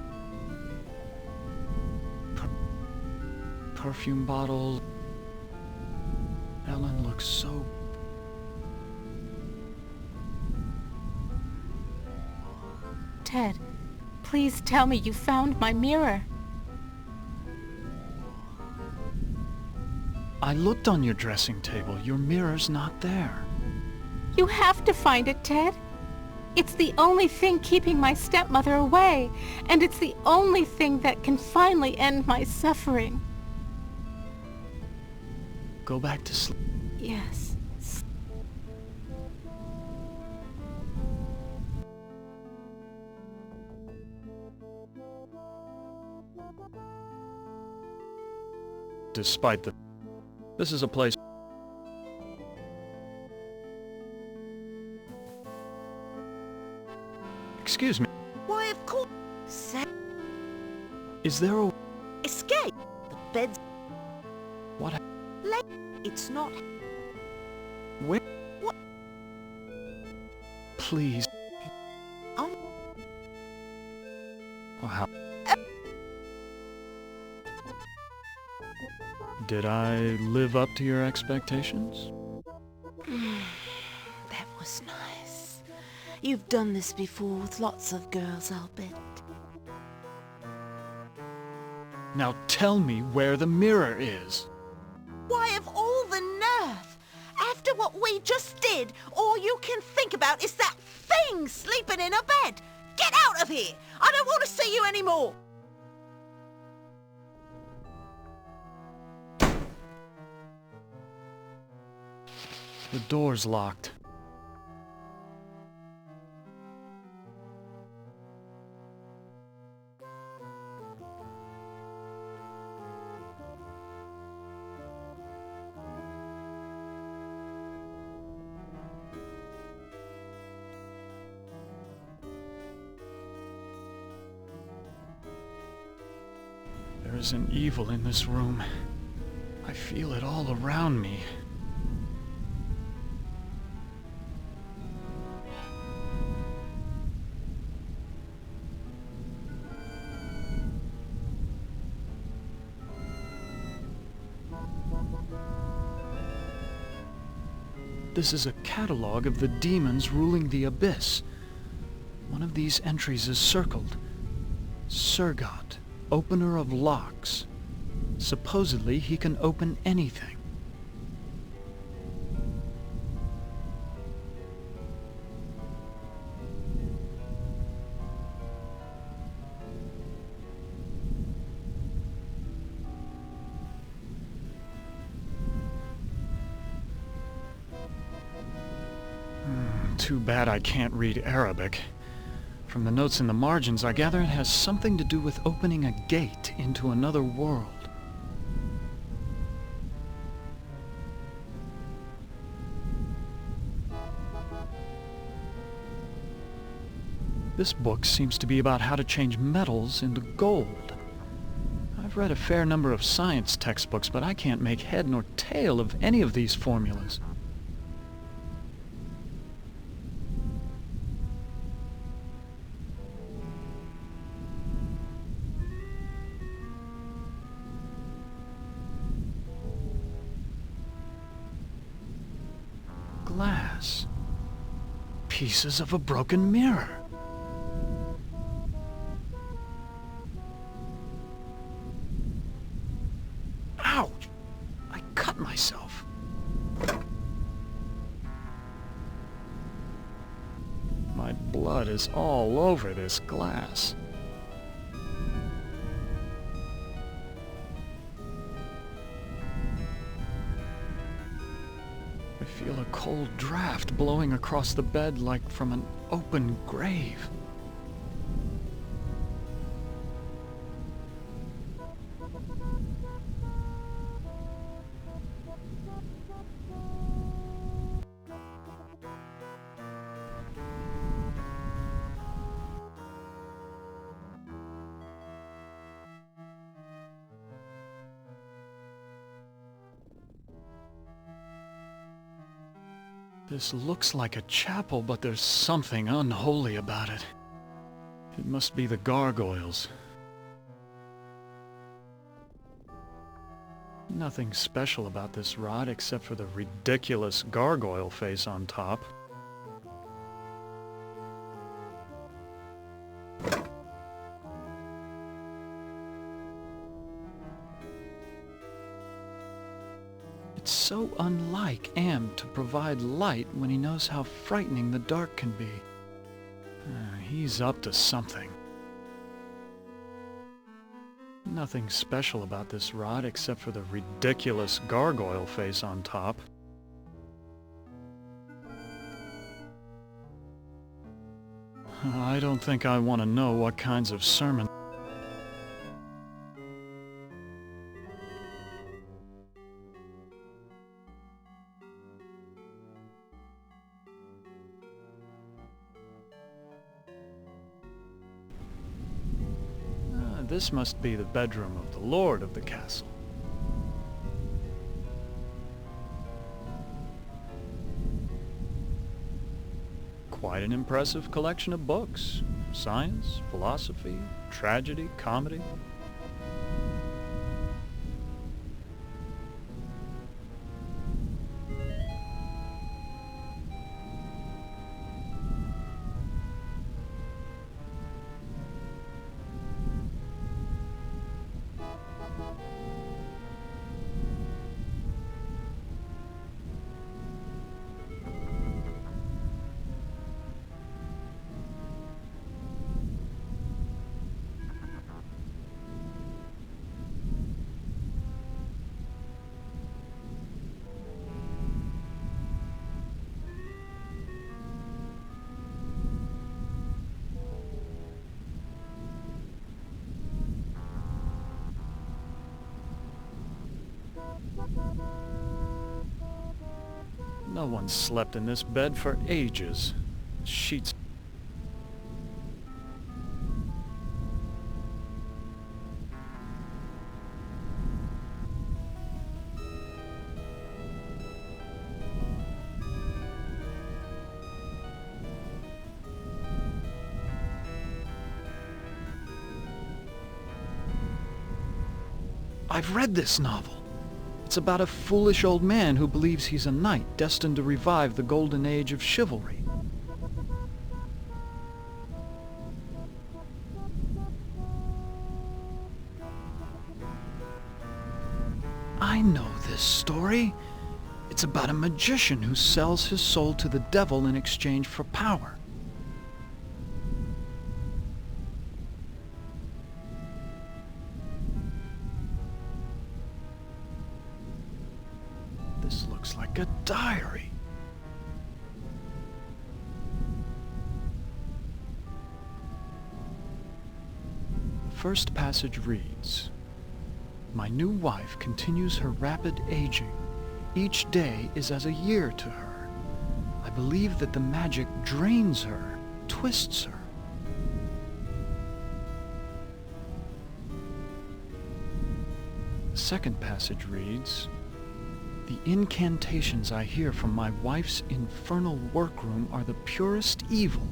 Perfume bottles... Ellen looks so... Ted, please tell me you found my mirror. I looked on your dressing table. Your mirror's not there. You have to find it, Ted. It's the only thing keeping my stepmother away, and it's the only thing that can finally end my suffering. Go back to sleep. Yes. Despite the... This is a place... Excuse me. Why, of course. Is there a... Escape. The bed's... What? It's not... Where? What? Please. Oh. Wow. Did I live up to your expectations? That was nice. You've done this before with lots of girls, I'll bet. Now tell me where the mirror is. Why, of all the nerve! After what we just did, all you can think about is that thing sleeping in a bed! Get out of here! I don't want to see you anymore! The door's locked. There is an evil in this room. I feel it all around me. This is a catalog of the demons ruling the abyss. One of these entries is circled. Surgot, opener of locks. Supposedly he can open anything. Too bad I can't read Arabic. From the notes in the margins, I gather it has something to do with opening a gate into another world. This book seems to be about how to change metals into gold. I've read a fair number of science textbooks, but I can't make head nor tail of any of these formulas. Glass. Pieces of a broken mirror. Ouch! I cut myself. My blood is all over this glass. I feel a cold draft blowing across the bed like from an open grave. This looks like a chapel, but there's something unholy about it. It must be the gargoyles. Nothing special about this rod except for the ridiculous gargoyle face on top. It's so unlike Am to provide light when he knows how frightening the dark can be. He's up to something. Nothing special about this rod except for the ridiculous gargoyle face on top. I don't think I want to know what kinds of sermons. This must be the bedroom of the lord of the castle. Quite an impressive collection of books. Science, philosophy, tragedy, comedy. No one slept in this bed for ages. Sheets. I've read this novel. It's about a foolish old man who believes he's a knight destined to revive the golden age of chivalry. I know this story. It's about a magician who sells his soul to the devil in exchange for power. This looks like a diary. The first passage reads, "My new wife continues her rapid aging. Each day is as a year to her. I believe that the magic drains her, twists her. The second passage reads, "The incantations I hear from my wife's infernal workroom are the purest evil.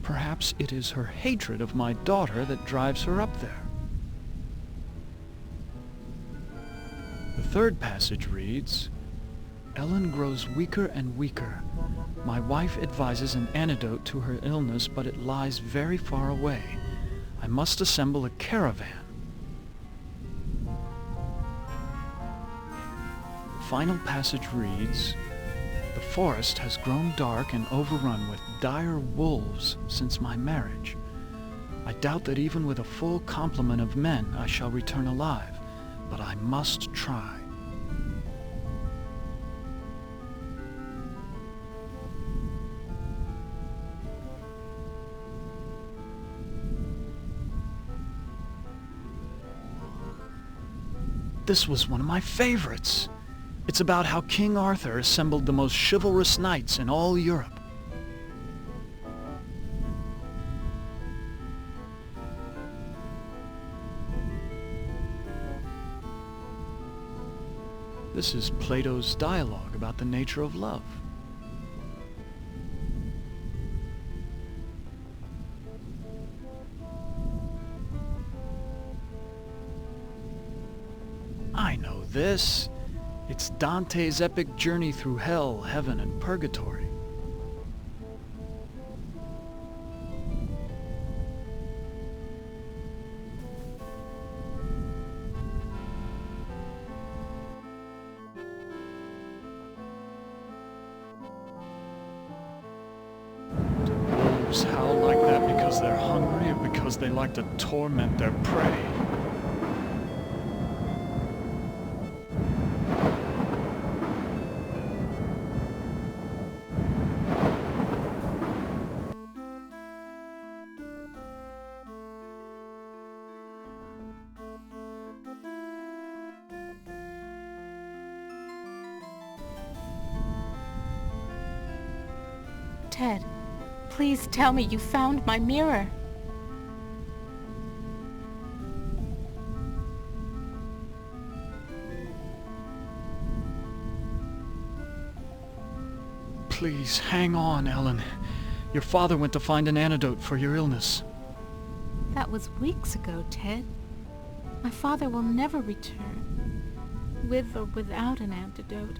Perhaps it is her hatred of my daughter that drives her up there." The third passage reads, "Ellen grows weaker and weaker. My wife advises an antidote to her illness, but it lies very far away. I must assemble a caravan." The final passage reads, "The forest has grown dark and overrun with dire wolves since my marriage. I doubt that even with a full complement of men I shall return alive, but I must try." This was one of my favorites. It's about how King Arthur assembled the most chivalrous knights in all Europe. This is Plato's dialogue about the nature of love. I know this. It's Dante's epic journey through hell, heaven, and purgatory. Do wolves howl like that because they're hungry or because they like to torment their prey? Ted, please tell me you found my mirror. Please, hang on, Ellen. Your father went to find an antidote for your illness. That was weeks ago, Ted. My father will never return, with or without an antidote.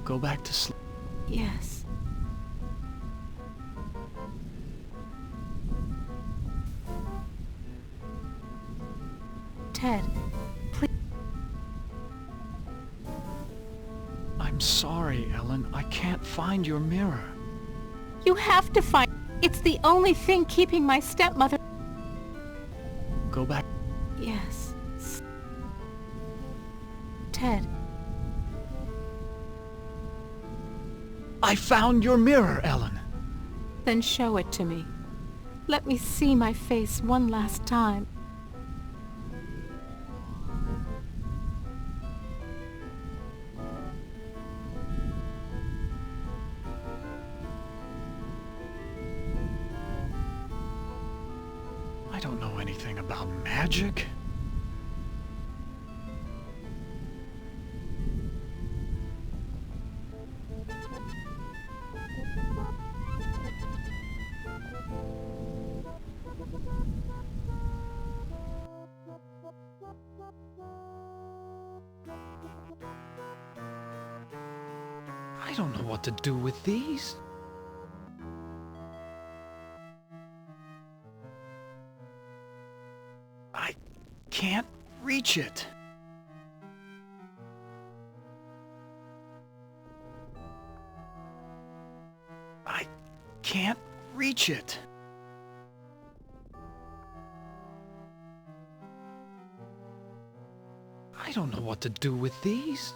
Go back to sleep. Yes. Ted, please. I'm sorry, Ellen. I can't find your mirror. You have to find... It's the only thing keeping my stepmother... Go back. Yes. Ted. I found your mirror, Ellen. Then show it to me. Let me see my face one last time. I don't know anything about magic. I don't know what to do with these. I can't reach it. I can't reach it. I don't know what to do with these.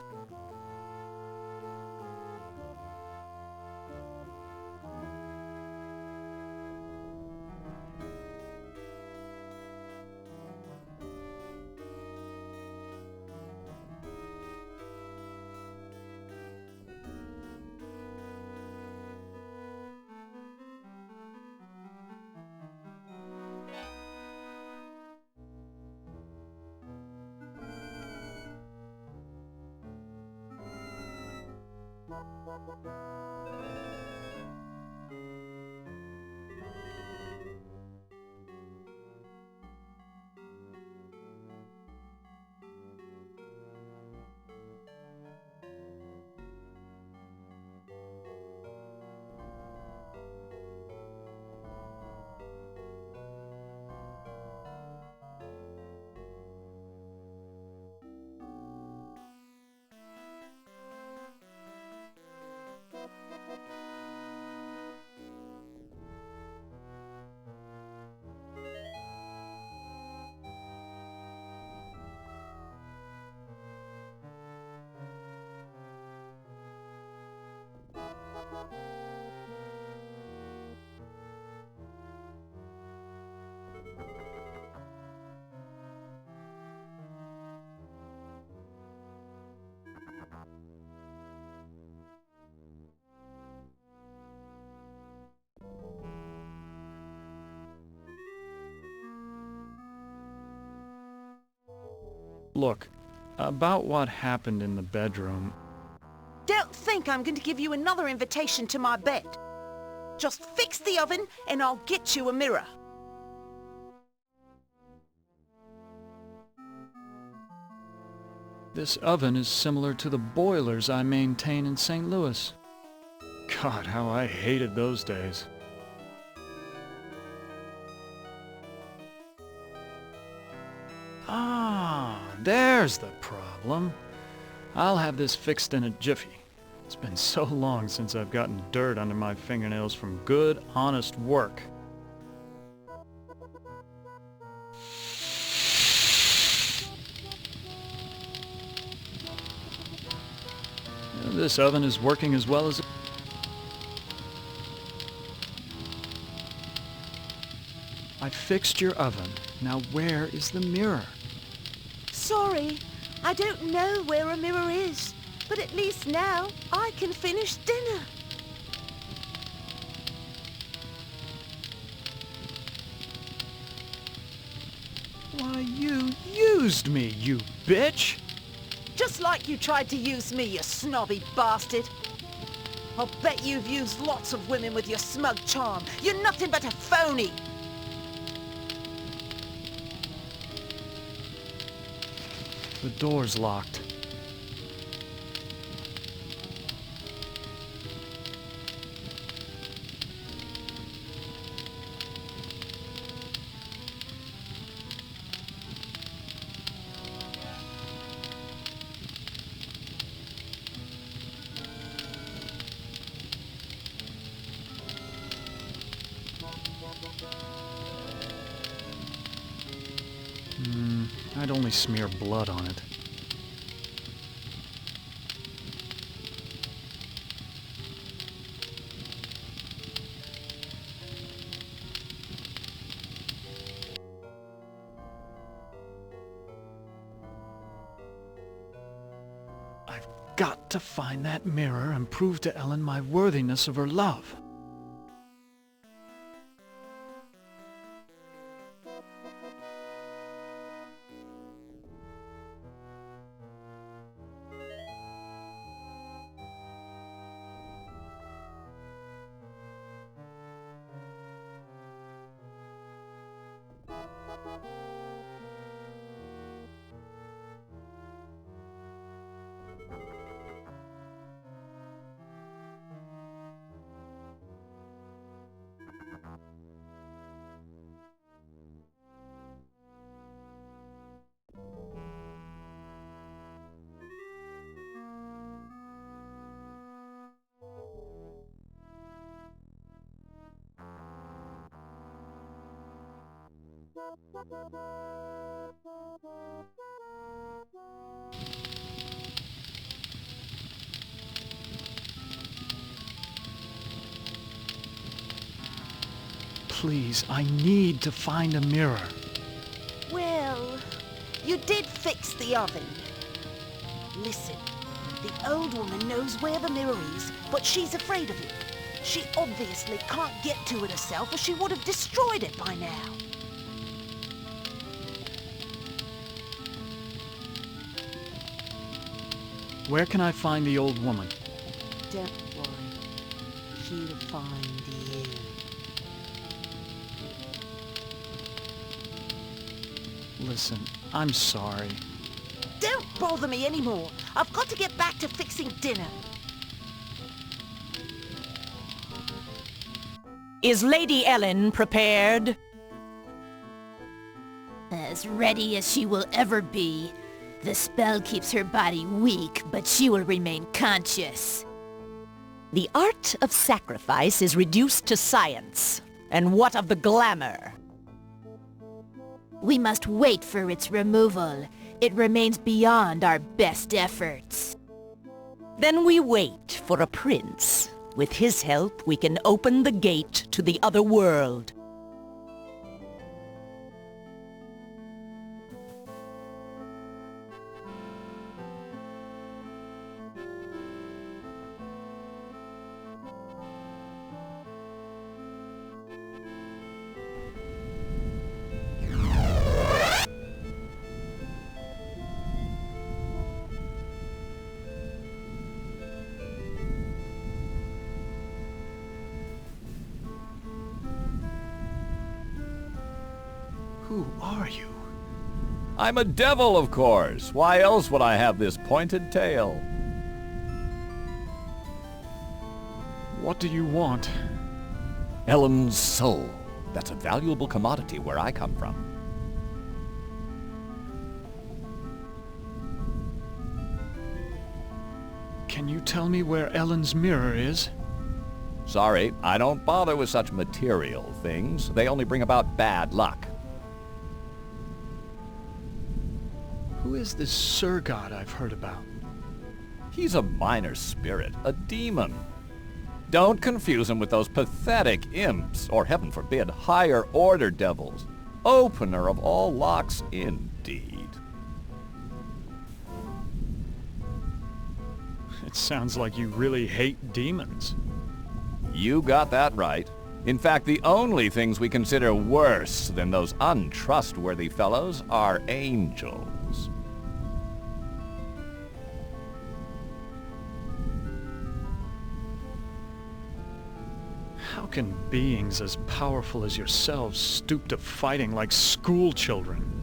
Look, about what happened in the bedroom... Don't think I'm going to give you another invitation to my bed. Just fix the oven and I'll get you a mirror. This oven is similar to the boilers I maintain in St. Louis. God, how I hated those days. Ah, there's the problem. I'll have this fixed in a jiffy. It's been so long since I've gotten dirt under my fingernails from good, honest work. This oven is working as well as... I fixed your oven. Now where is the mirror? Sorry, I don't know where a mirror is, but at least now I can finish dinner. Why, you used me, you bitch! Just like you tried to use me, you snobby bastard. I'll bet you've used lots of women with your smug charm. You're nothing but a phony. The door's locked. I'd only smear blood on it. I've got to find that mirror and prove to Ellen my worthiness of her love. Please, I need to find a mirror. Well, you did fix the oven. Listen, the old woman knows where the mirror is, but she's afraid of it. She obviously can't get to it herself, or she would have destroyed it by now. Where can I find the old woman? Don't worry. She'll find you. Listen, I'm sorry. Don't bother me anymore. I've got to get back to fixing dinner. Is Lady Ellen prepared? As ready as she will ever be. The spell keeps her body weak, but she will remain conscious. The art of sacrifice is reduced to science. And what of the glamour? We must wait for its removal. It remains beyond our best efforts. Then we wait for a prince. With his help, we can open the gate to the other world. Who are you? I'm a devil, of course. Why else would I have this pointed tail? What do you want? Ellen's soul. That's a valuable commodity where I come from. Can you tell me where Ellen's mirror is? Sorry, I don't bother with such material things. They only bring about bad luck. Who is this Sir God I've heard about? He's a minor spirit, a demon. Don't confuse him with those pathetic imps, or heaven forbid, higher order devils. Opener of all locks, indeed. It sounds like you really hate demons. You got that right. In fact, the only things we consider worse than those untrustworthy fellows are angels. How can beings as powerful as yourselves stoop to fighting like school children?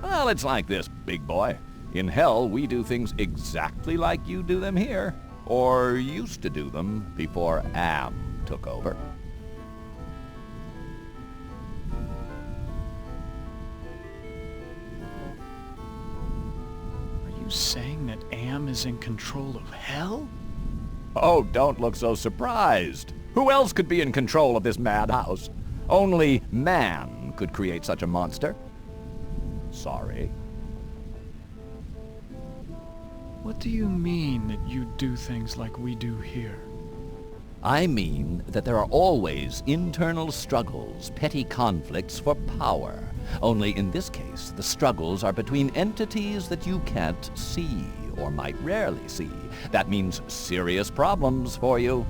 Well, it's like this, big boy. In hell, we do things exactly like you do them here. Or used to do them before Am took over. Are you saying that Am is in control of hell? Oh, don't look so surprised. Who else could be in control of this madhouse? Only man could create such a monster. Sorry. What do you mean that you do things like we do here? I mean that there are always internal struggles, petty conflicts for power. Only in this case, the struggles are between entities that you can't see, or might rarely see. That means serious problems for you.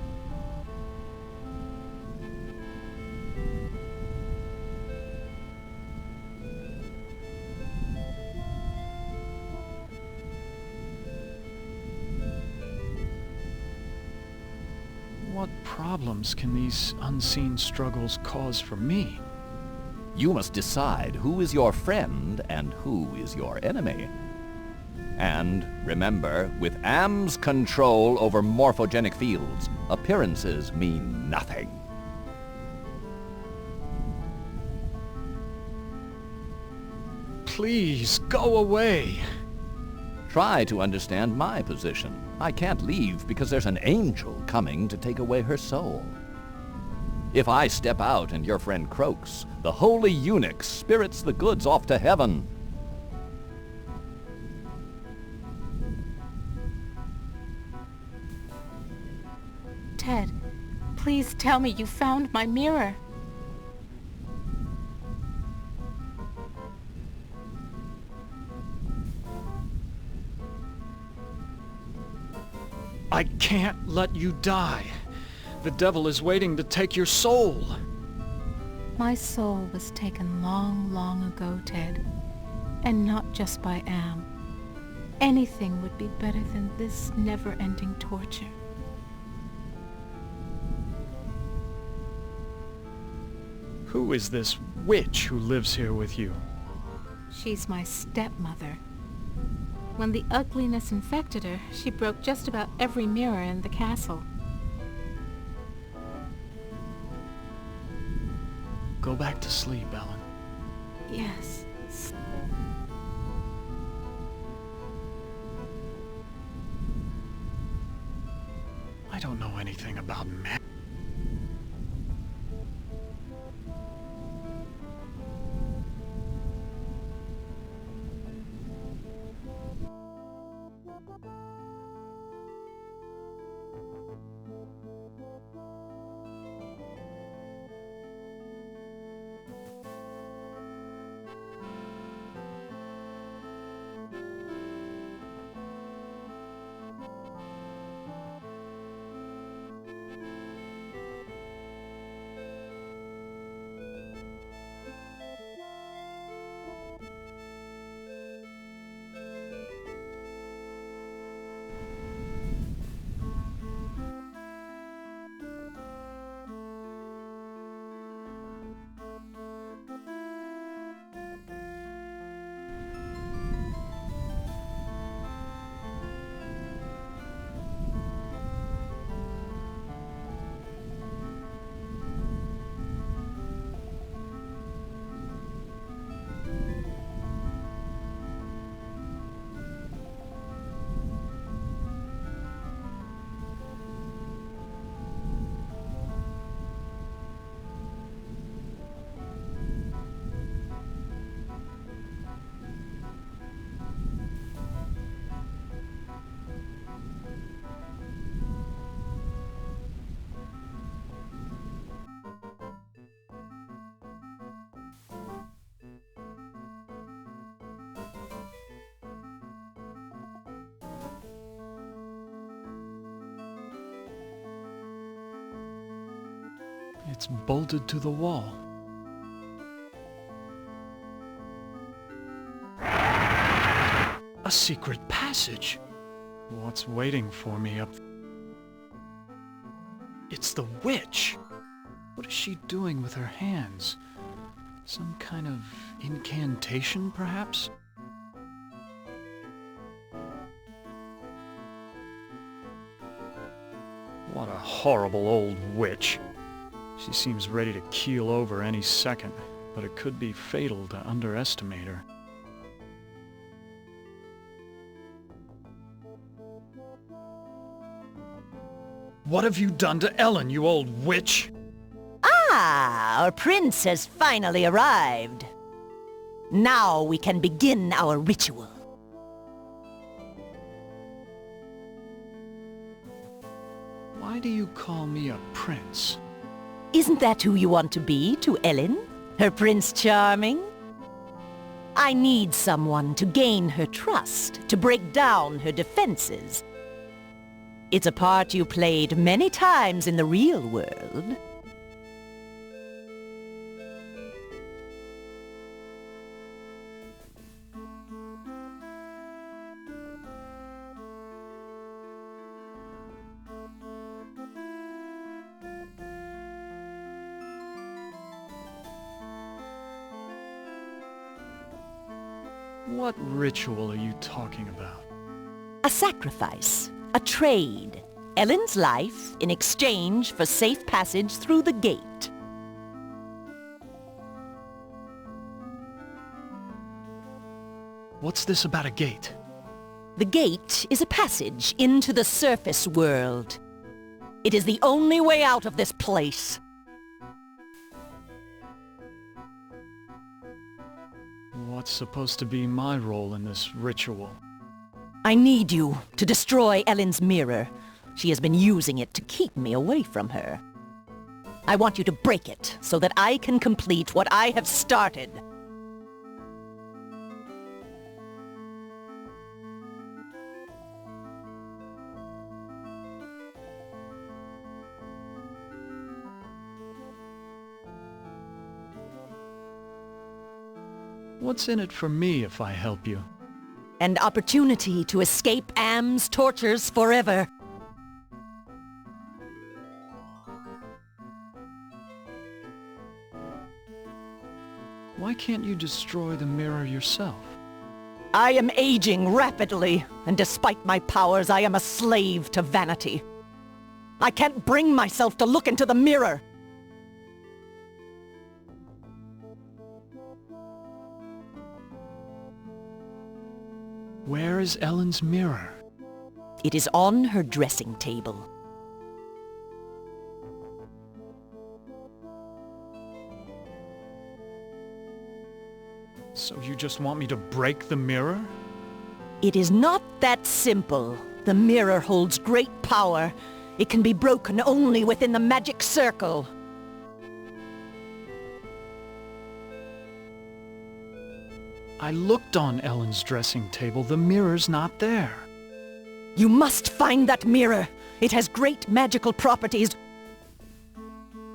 What problems can these unseen struggles cause for me? You must decide who is your friend and who is your enemy. And remember, with Am's control over morphogenic fields, appearances mean nothing. Please, go away. Try to understand my position. I can't leave because there's an angel coming to take away her soul. If I step out and your friend croaks, the holy eunuch spirits the goods off to heaven. Ted, please tell me you found my mirror. I can't let you die. The devil is waiting to take your soul. My soul was taken long, long ago, Ted. And not just by Am. Anything would be better than this never-ending torture. Who is this witch who lives here with you? She's my stepmother. When the ugliness infected her, she broke just about every mirror in the castle. Go back to sleep, Ellen. Yes. I don't know anything about magic. It's bolted to the wall. A secret passage! What's waiting for me up... It's the witch! What is she doing with her hands? Some kind of incantation, perhaps? What a horrible old witch. She seems ready to keel over any second, but it could be fatal to underestimate her. What have you done to Ellen, you old witch? Ah, our prince has finally arrived. Now we can begin our ritual. Why do you call me a prince? Isn't that who you want to be to Ellen? Her Prince Charming? I need someone to gain her trust, to break down her defenses. It's a part you played many times in the real world. What ritual are you talking about? A sacrifice, a trade. Ellen's life in exchange for safe passage through the gate. What's this about a gate? The gate is a passage into the surface world. It is the only way out of this place. What's supposed to be my role in this ritual? I need you to destroy Ellen's mirror. She has been using it to keep me away from her. I want you to break it so that I can complete what I have started. What's in it for me if I help you? An opportunity to escape Am's tortures forever. Why can't you destroy the mirror yourself? I am aging rapidly, and despite my powers, I am a slave to vanity. I can't bring myself to look into the mirror. Where is Ellen's mirror? It is on her dressing table. So you just want me to break the mirror? It is not that simple. The mirror holds great power. It can be broken only within the magic circle. I looked on Ellen's dressing table. The mirror's not there. You must find that mirror. It has great magical properties.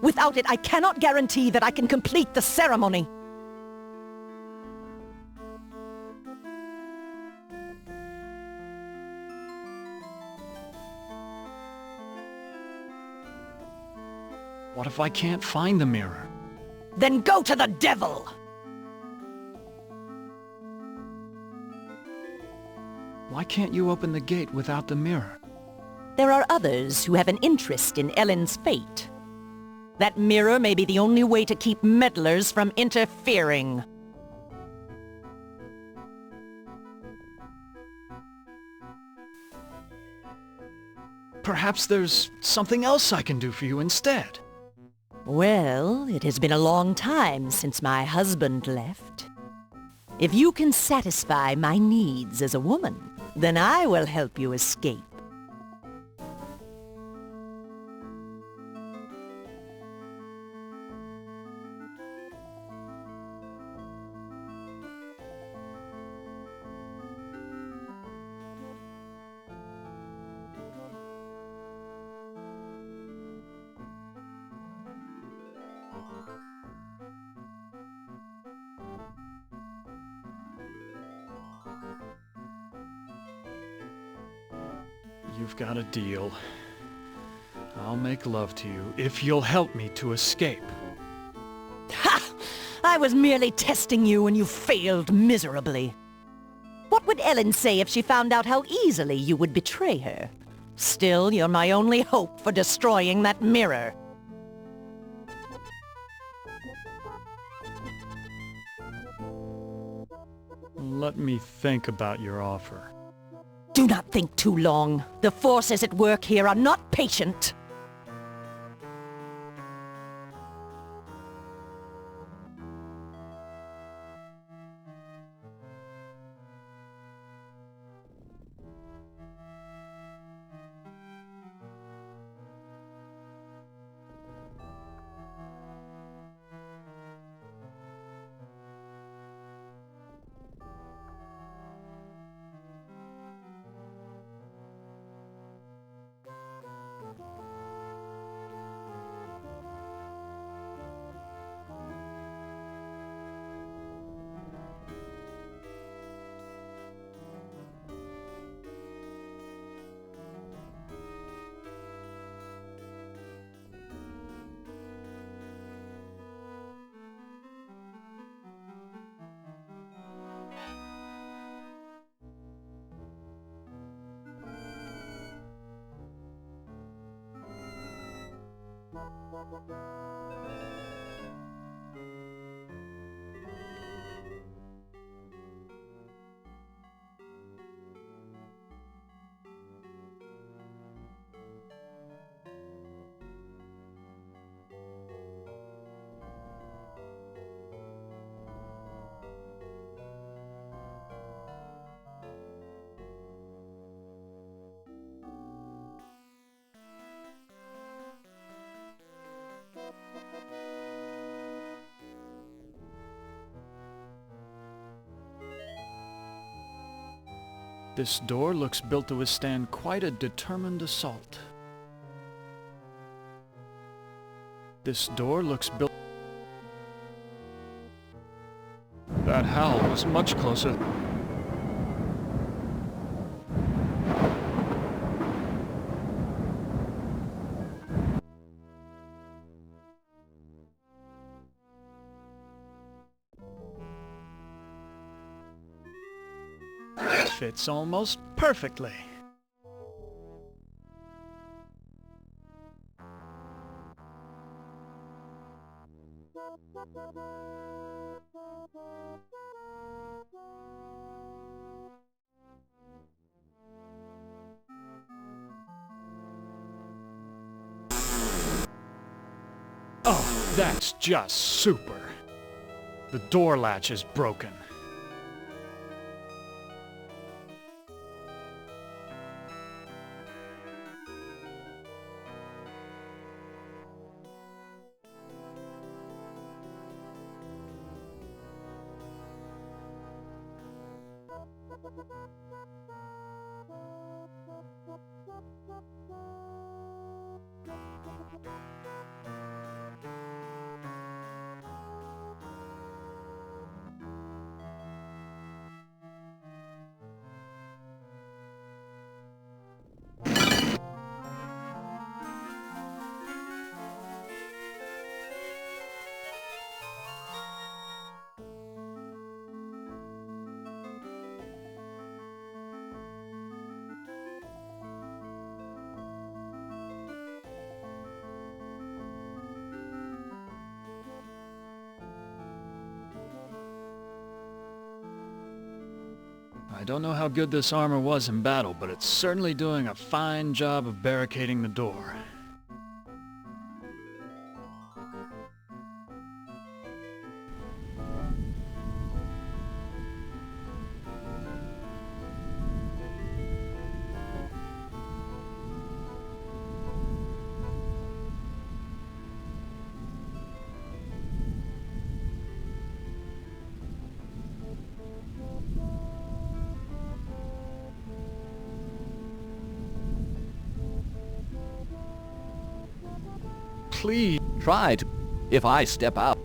Without it, I cannot guarantee that I can complete the ceremony. What if I can't find the mirror? Then go to the devil! Why can't you open the gate without the mirror? There are others who have an interest in Ellen's fate. That mirror may be the only way to keep meddlers from interfering. Perhaps there's something else I can do for you instead. Well, it has been a long time since my husband left. If you can satisfy my needs as a woman, then I will help you escape. you've got a deal. I'll make love to you if you'll help me to escape. Ha! I was merely testing you and you failed miserably. What would Ellen say if she found out how easily you would betray her? Still, you're my only hope for destroying that mirror. Let me think about your offer. Do not think too long. The forces at work here are not patient. This door looks built to withstand quite a determined assault. This door looks built... That howl was much closer. Fits almost perfectly. Oh, that's just super. The door latch is broken. I don't know how good this armor was in battle, but it's certainly doing a fine job of barricading the door. Please. Try to... If I step out...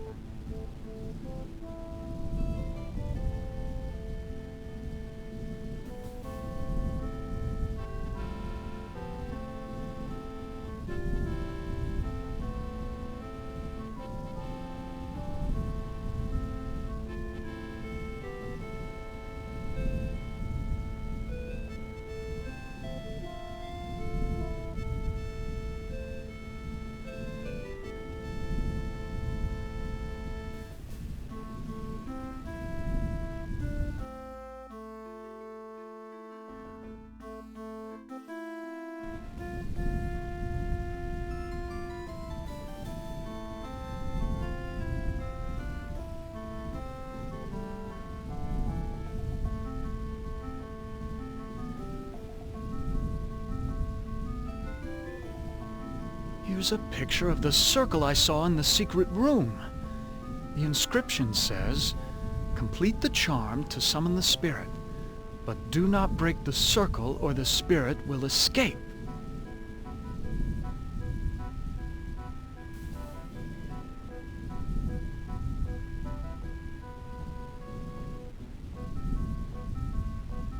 Here's a picture of the circle I saw in the secret room. The inscription says, "Complete the charm to summon the spirit, but do not break the circle or the spirit will escape."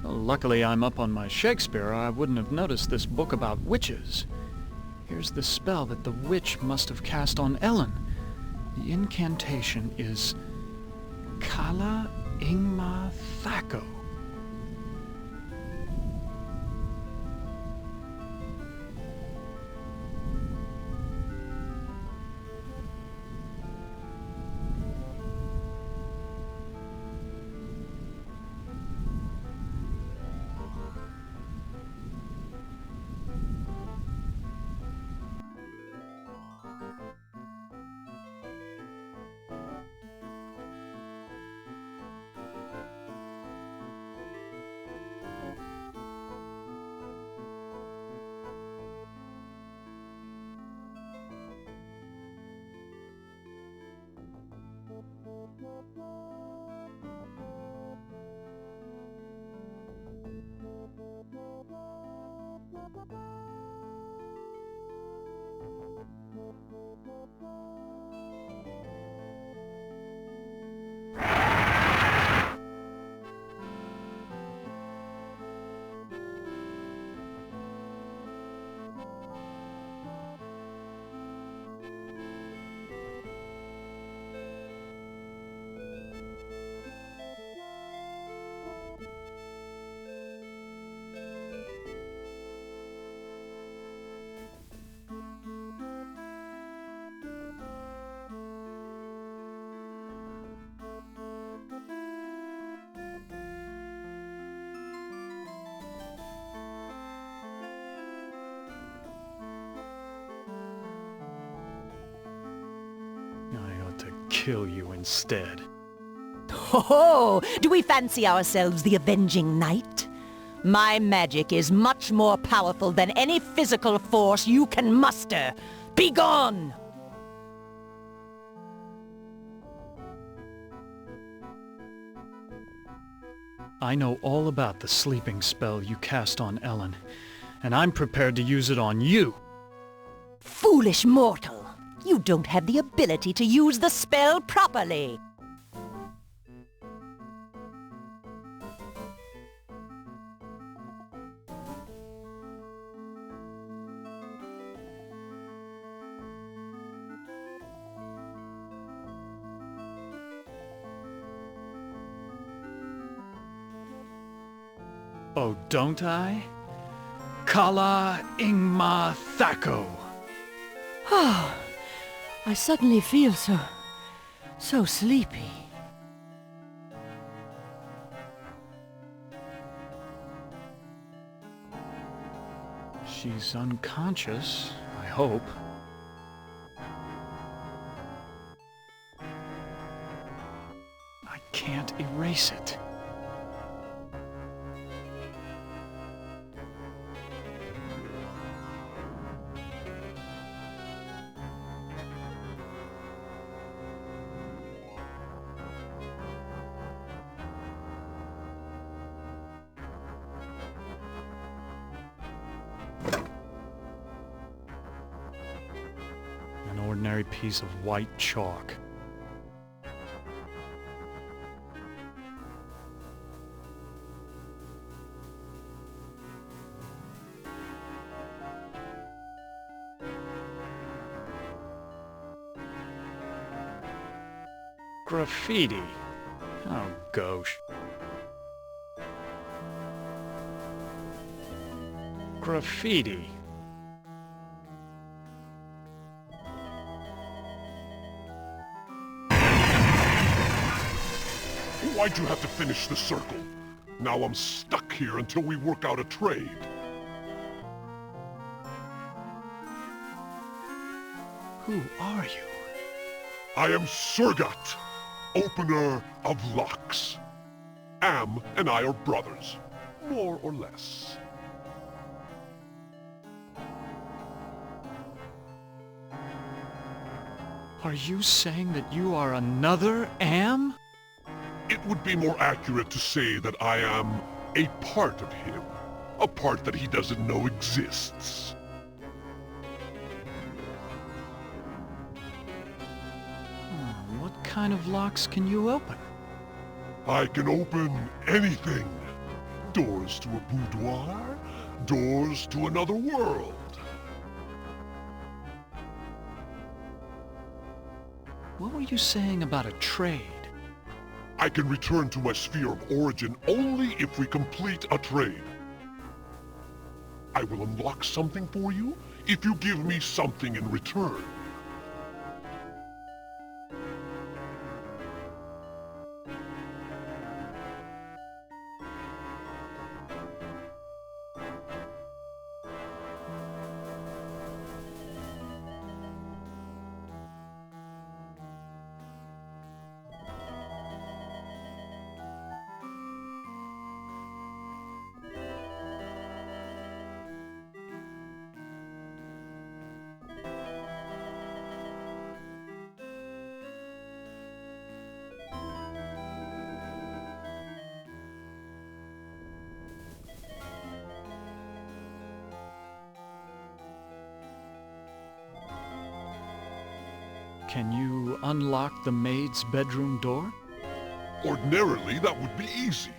Well, luckily I'm up on my Shakespeare, or I wouldn't have noticed this book about witches. Here's the spell that the witch must have cast on Ellen. The incantation is Kala Ingma Thako. I ought to kill you instead. Oh, do we fancy ourselves the avenging knight? My magic is much more powerful than any physical force you can muster. Be gone! I know all about the sleeping spell you cast on Ellen, and I'm prepared to use it on you. Foolish mortal! You don't have the ability to use the spell properly. Oh, don't I? Kala Ingma Thako. Oh, I suddenly feel so sleepy. She's unconscious, I hope. I can't erase it. An ordinary piece of white chalk. Graffiti. Oh, gosh. Graffiti. Why'd you have to finish the circle? Now I'm stuck here until we work out a trade. Who are you? I am Surgat, opener of locks. Am and I are brothers, more or less. Are you saying that you are another Am? It would be more accurate to say that I am a part of him. A part that he doesn't know exists. What kind of locks can you open? I can open anything. Doors to a boudoir, doors to another world. What were you saying about a trade? I can return to my sphere of origin only if we complete a trade. I will unlock something for you if you give me something in return. Can you unlock the maid's bedroom door? Ordinarily, that would be easy,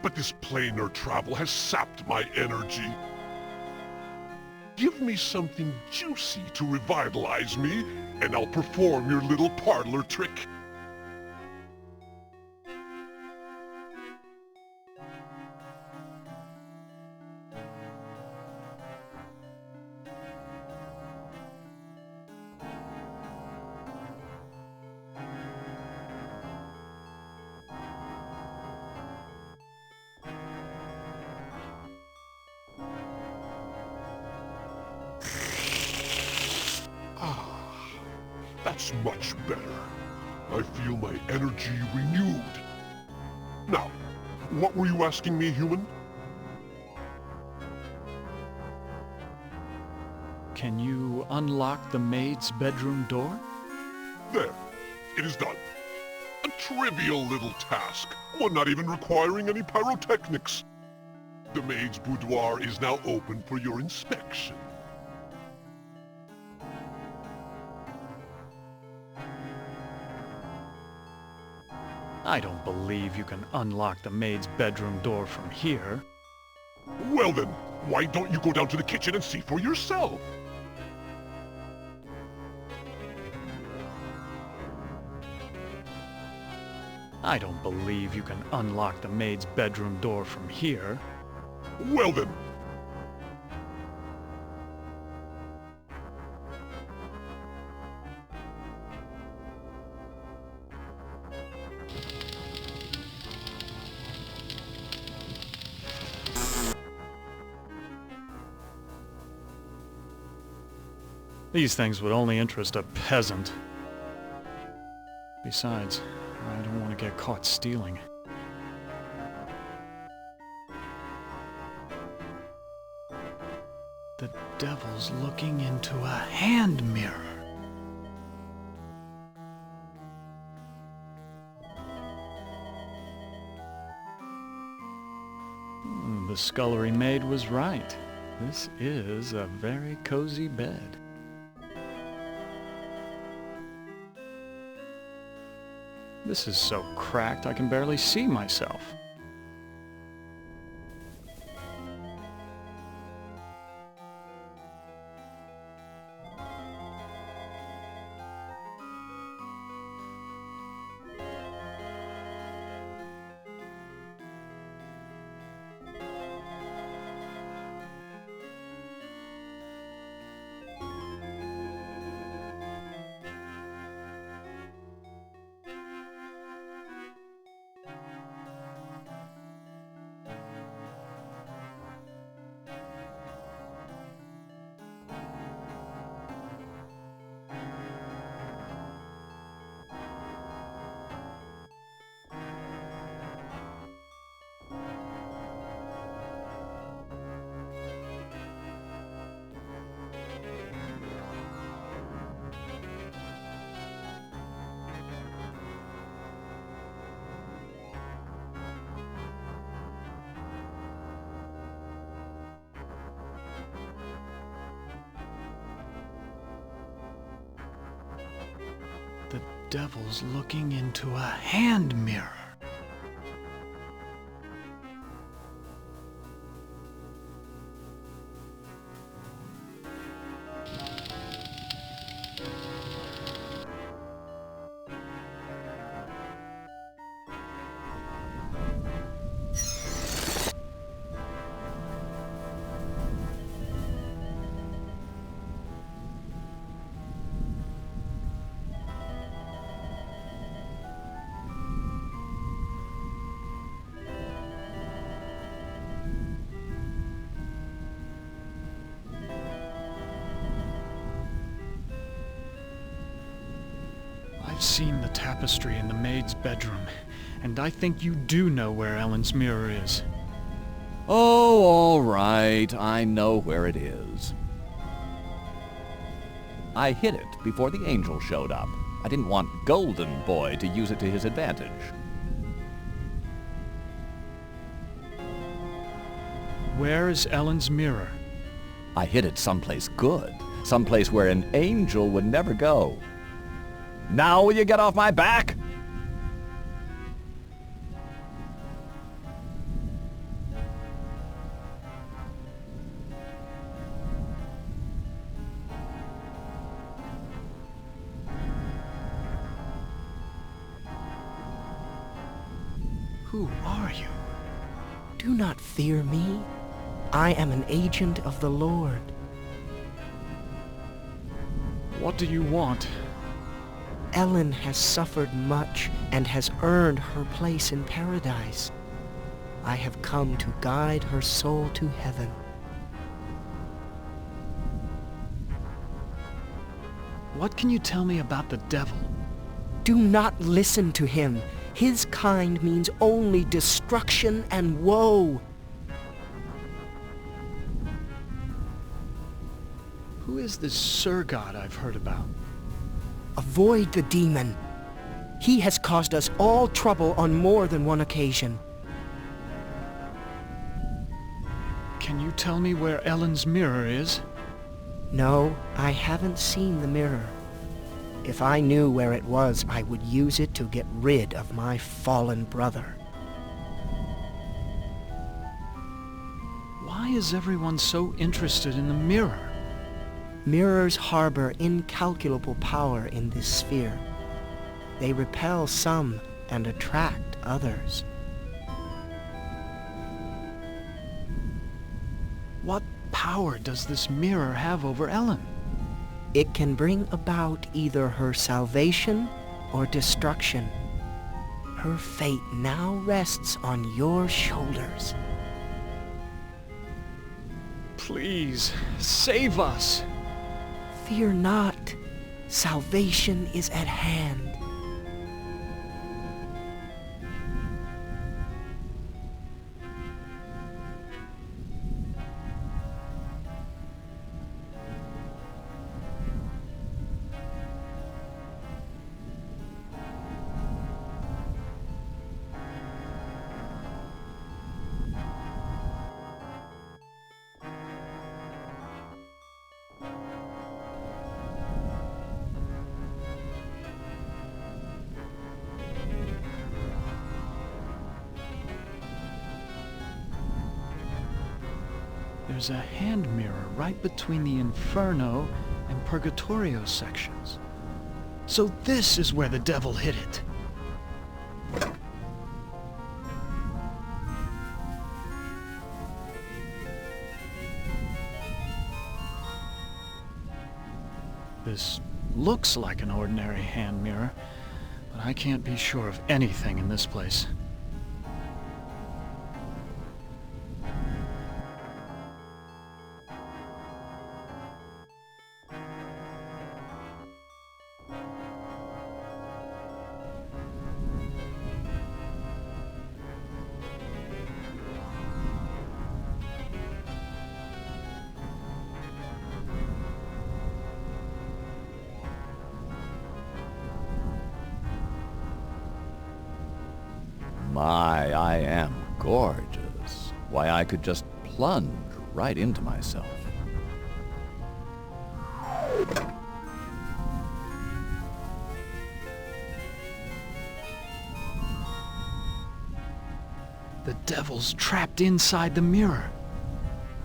but this planar travel has sapped my energy. Give me something juicy to revitalize me, and I'll perform your little parlor trick. That's much better. I feel my energy renewed. Now, what were you asking me, human? Can you unlock the maid's bedroom door? There. It is done. A trivial little task, one not even requiring any pyrotechnics. The maid's boudoir is now open for your inspection. I don't believe you can unlock the maid's bedroom door from here. Well then, why don't you go down to the kitchen and see for yourself? I don't believe you can unlock the maid's bedroom door from here. Well then. These things would only interest a peasant. Besides, I don't want to get caught stealing. The devil's looking into a hand mirror. The scullery maid was right. This is a very cozy bed. This is so cracked I can barely see myself. devil's looking into a hand mirror. I've seen the tapestry in the maid's bedroom, and I think you do know where Ellen's mirror is. Oh, all right. I know where it is. I hid it before the angel showed up. I didn't want Golden Boy to use it to his advantage. Where is Ellen's mirror? I hid it someplace good. Someplace where an angel would never go. Now will you get off my back? Who are you? Do not fear me. I am an agent of the Lord. What do you want? Ellen has suffered much and has earned her place in paradise. I have come to guide her soul to heaven. What can you tell me about the devil? Do not listen to him. His kind means only destruction and woe. Who is this Sir God I've heard about? Avoid the demon. He has caused us all trouble on more than one occasion. Can you tell me where Ellen's mirror is? No, I haven't seen the mirror. If I knew where it was, I would use it to get rid of my fallen brother. Why is everyone so interested in the mirror? Mirrors harbor incalculable power in this sphere. They repel some and attract others. What power does this mirror have over Ellen? It can bring about either her salvation or destruction. Her fate now rests on your shoulders. Please, save us! Fear not. Salvation is at hand. There's a hand mirror right between the Inferno and Purgatorio sections. So this is where the devil hid it. This looks like an ordinary hand mirror, but I can't be sure of anything in this place. My, I am gorgeous. Why, I could just plunge right into myself. The devil's trapped inside the mirror.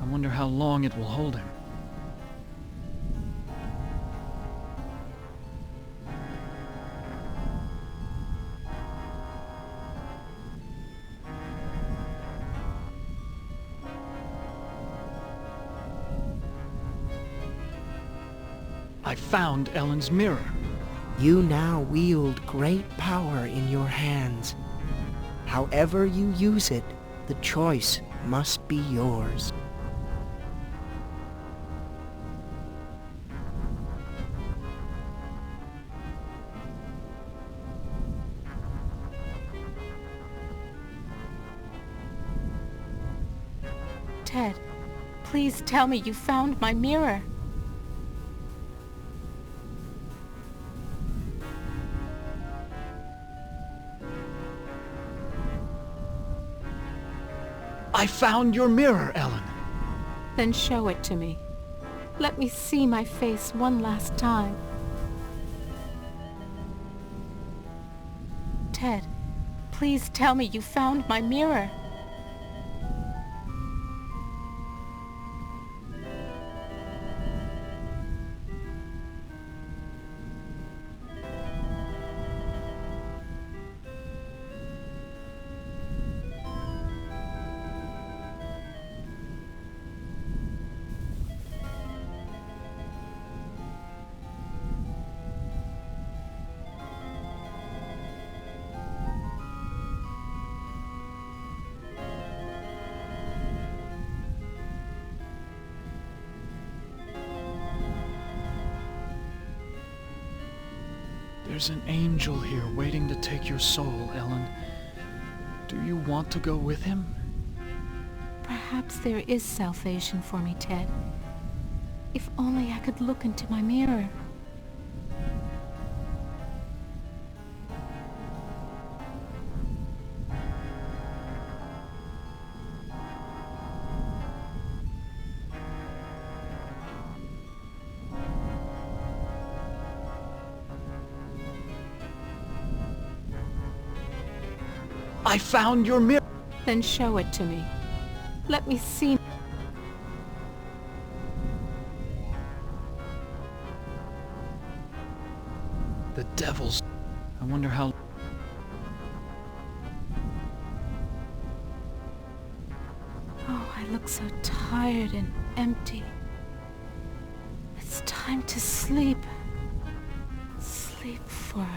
I wonder how long it will hold him. I found Ellen's mirror. You now wield great power in your hands. However you use it, the choice must be yours. Ted, please tell me you found my mirror. I found your mirror, Ellen. Then show it to me. Let me see my face one last time. Ted, please tell me you found my mirror. There's an angel here waiting to take your soul, Ellen. Do you want to go with him? Perhaps there is salvation for me, Ted. If only I could look into my mirror. I found your mirror. Then show it to me. Let me see. The devil's... I wonder how... Oh, I look so tired and empty. It's time to sleep. Sleep forever.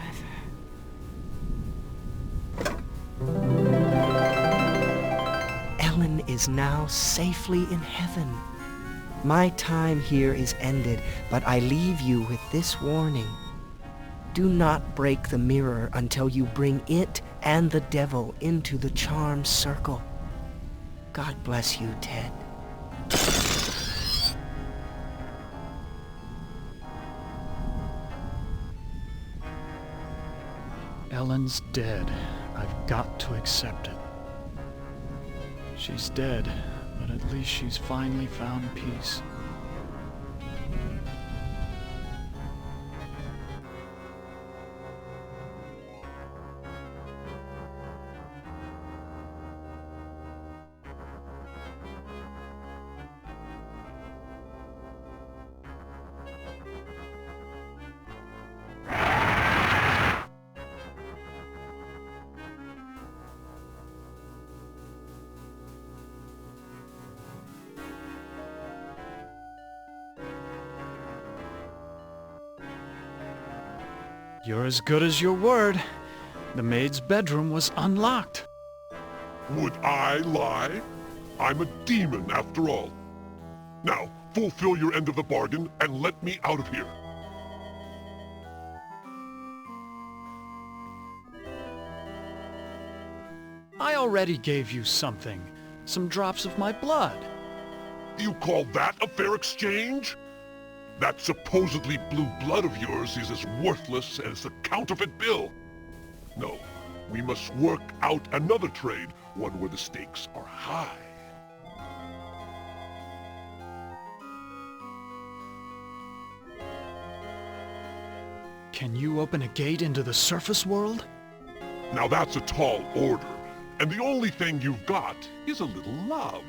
Ellen is now safely in heaven. My time here is ended, but I leave you with this warning. Do not break the mirror until you bring it and the devil into the charm circle. God bless you, Ted. Ellen's dead. I've got to accept it. She's dead, but at least she's finally found peace. You're as good as your word. The maid's bedroom was unlocked. Would I lie? I'm a demon after all. Now, fulfill your end of the bargain and let me out of here. I already gave you something. Some drops of my blood. You call that a fair exchange? That supposedly blue blood of yours is as worthless as a counterfeit bill. No, we must work out another trade, one where the stakes are high. Can you open a gate into the surface world? Now that's a tall order. And the only thing you've got is a little love.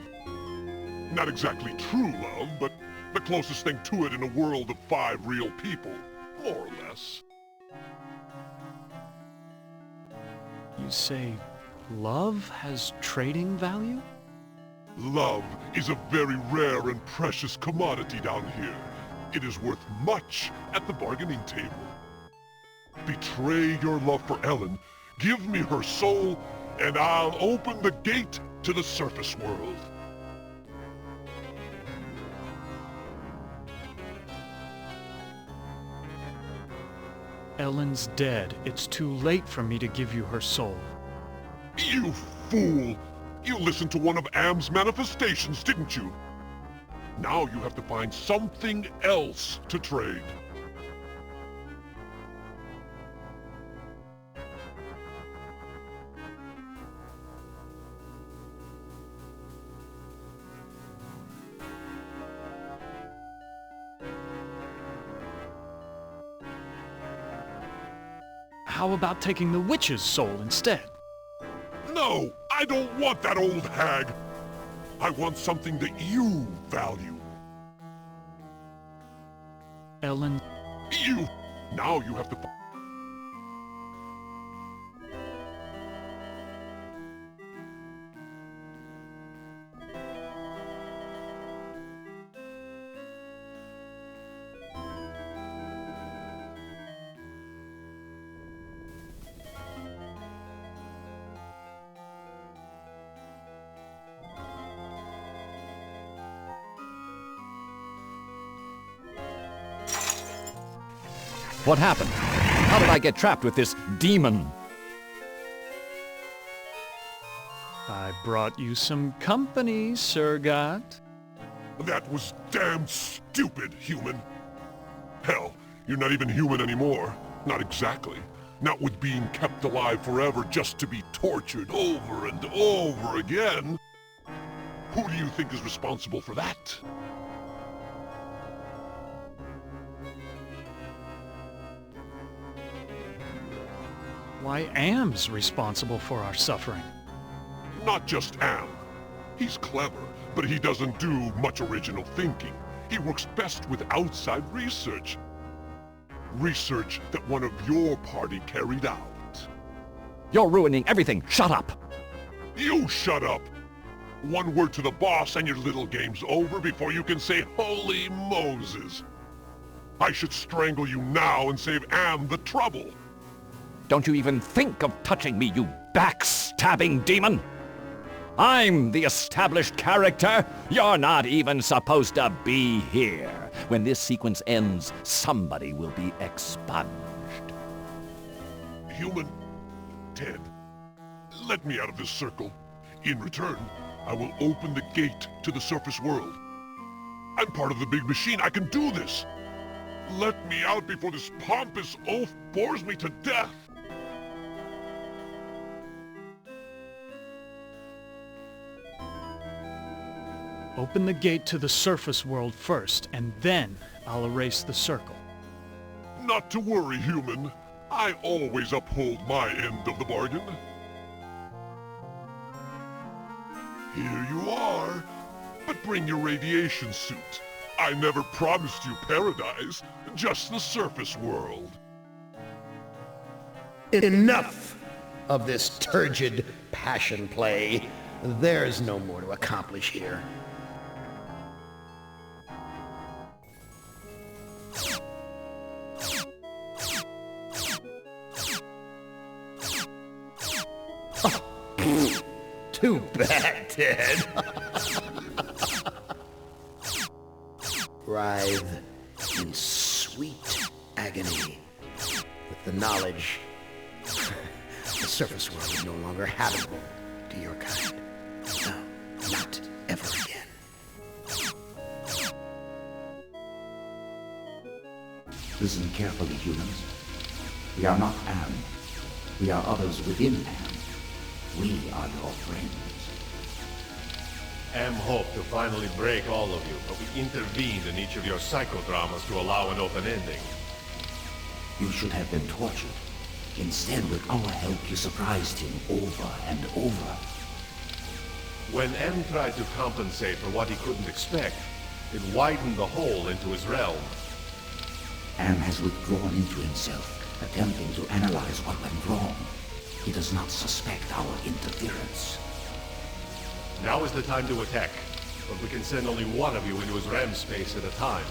Not exactly true love, but the closest thing to it in a world of 5 real people, more or less. You say love has trading value? Love is a very rare and precious commodity down here. It is worth much at the bargaining table. Betray your love for Ellen, give me her soul, and I'll open the gate to the surface world. Ellen's dead. It's too late for me to give you her soul. You fool! You listened to one of Am's manifestations, didn't you? Now you have to find something else to trade. How about taking the witch's soul instead? No! I don't want that old hag! I want something that you value. Ellen... You! Now you have to... What happened? How did I get trapped with this demon? I brought you some company, Surgat. That was damn stupid, human. Hell, you're not even human anymore. Not exactly. Not with being kept alive forever just to be tortured over and over again. Who do you think is responsible for that? Why, Am's responsible for our suffering. Not just Am. He's clever, but he doesn't do much original thinking. He works best with outside research. Research that one of your party carried out. You're ruining everything. Shut up! You shut up! One word to the boss and your little game's over before you can say Holy Moses. I should strangle you now and save Am the trouble. Don't you even think of touching me, you backstabbing demon! I'm the established character. You're not even supposed to be here. When this sequence ends, somebody will be expunged. Human, Ted, let me out of this circle. In return, I will open the gate to the surface world. I'm part of the big machine. I can do this. Let me out before this pompous oaf bores me to death. Open the gate to the surface world first, and then I'll erase the circle. Not to worry, human. I always uphold my end of the bargain. Here you are. But bring your radiation suit. I never promised you paradise, just the surface world. Enough of this turgid passion play. There's no more to accomplish here. Too bad, Ted. Writhe in sweet agony with the knowledge the surface world is no longer habitable to your kind. No, not ever again. Listen carefully, humans. We are not Am. We are others within Am. We are your friends. Am hoped to finally break all of you, but we intervened in each of your psychodramas to allow an open ending. You should have been tortured. Instead, with our help, you surprised him over and over. When M tried to compensate for what he couldn't expect, it widened the hole into his realm. M has withdrawn into himself, attempting to analyze what went wrong. He does not suspect our interference. Now is the time to attack, but we can send only one of you into his RAM space at a time.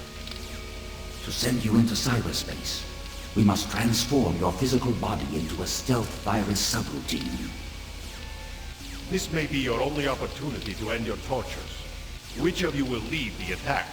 To send you into cyberspace, we must transform your physical body into a stealth virus subroutine. This may be your only opportunity to end your tortures. Which of you will lead the attack?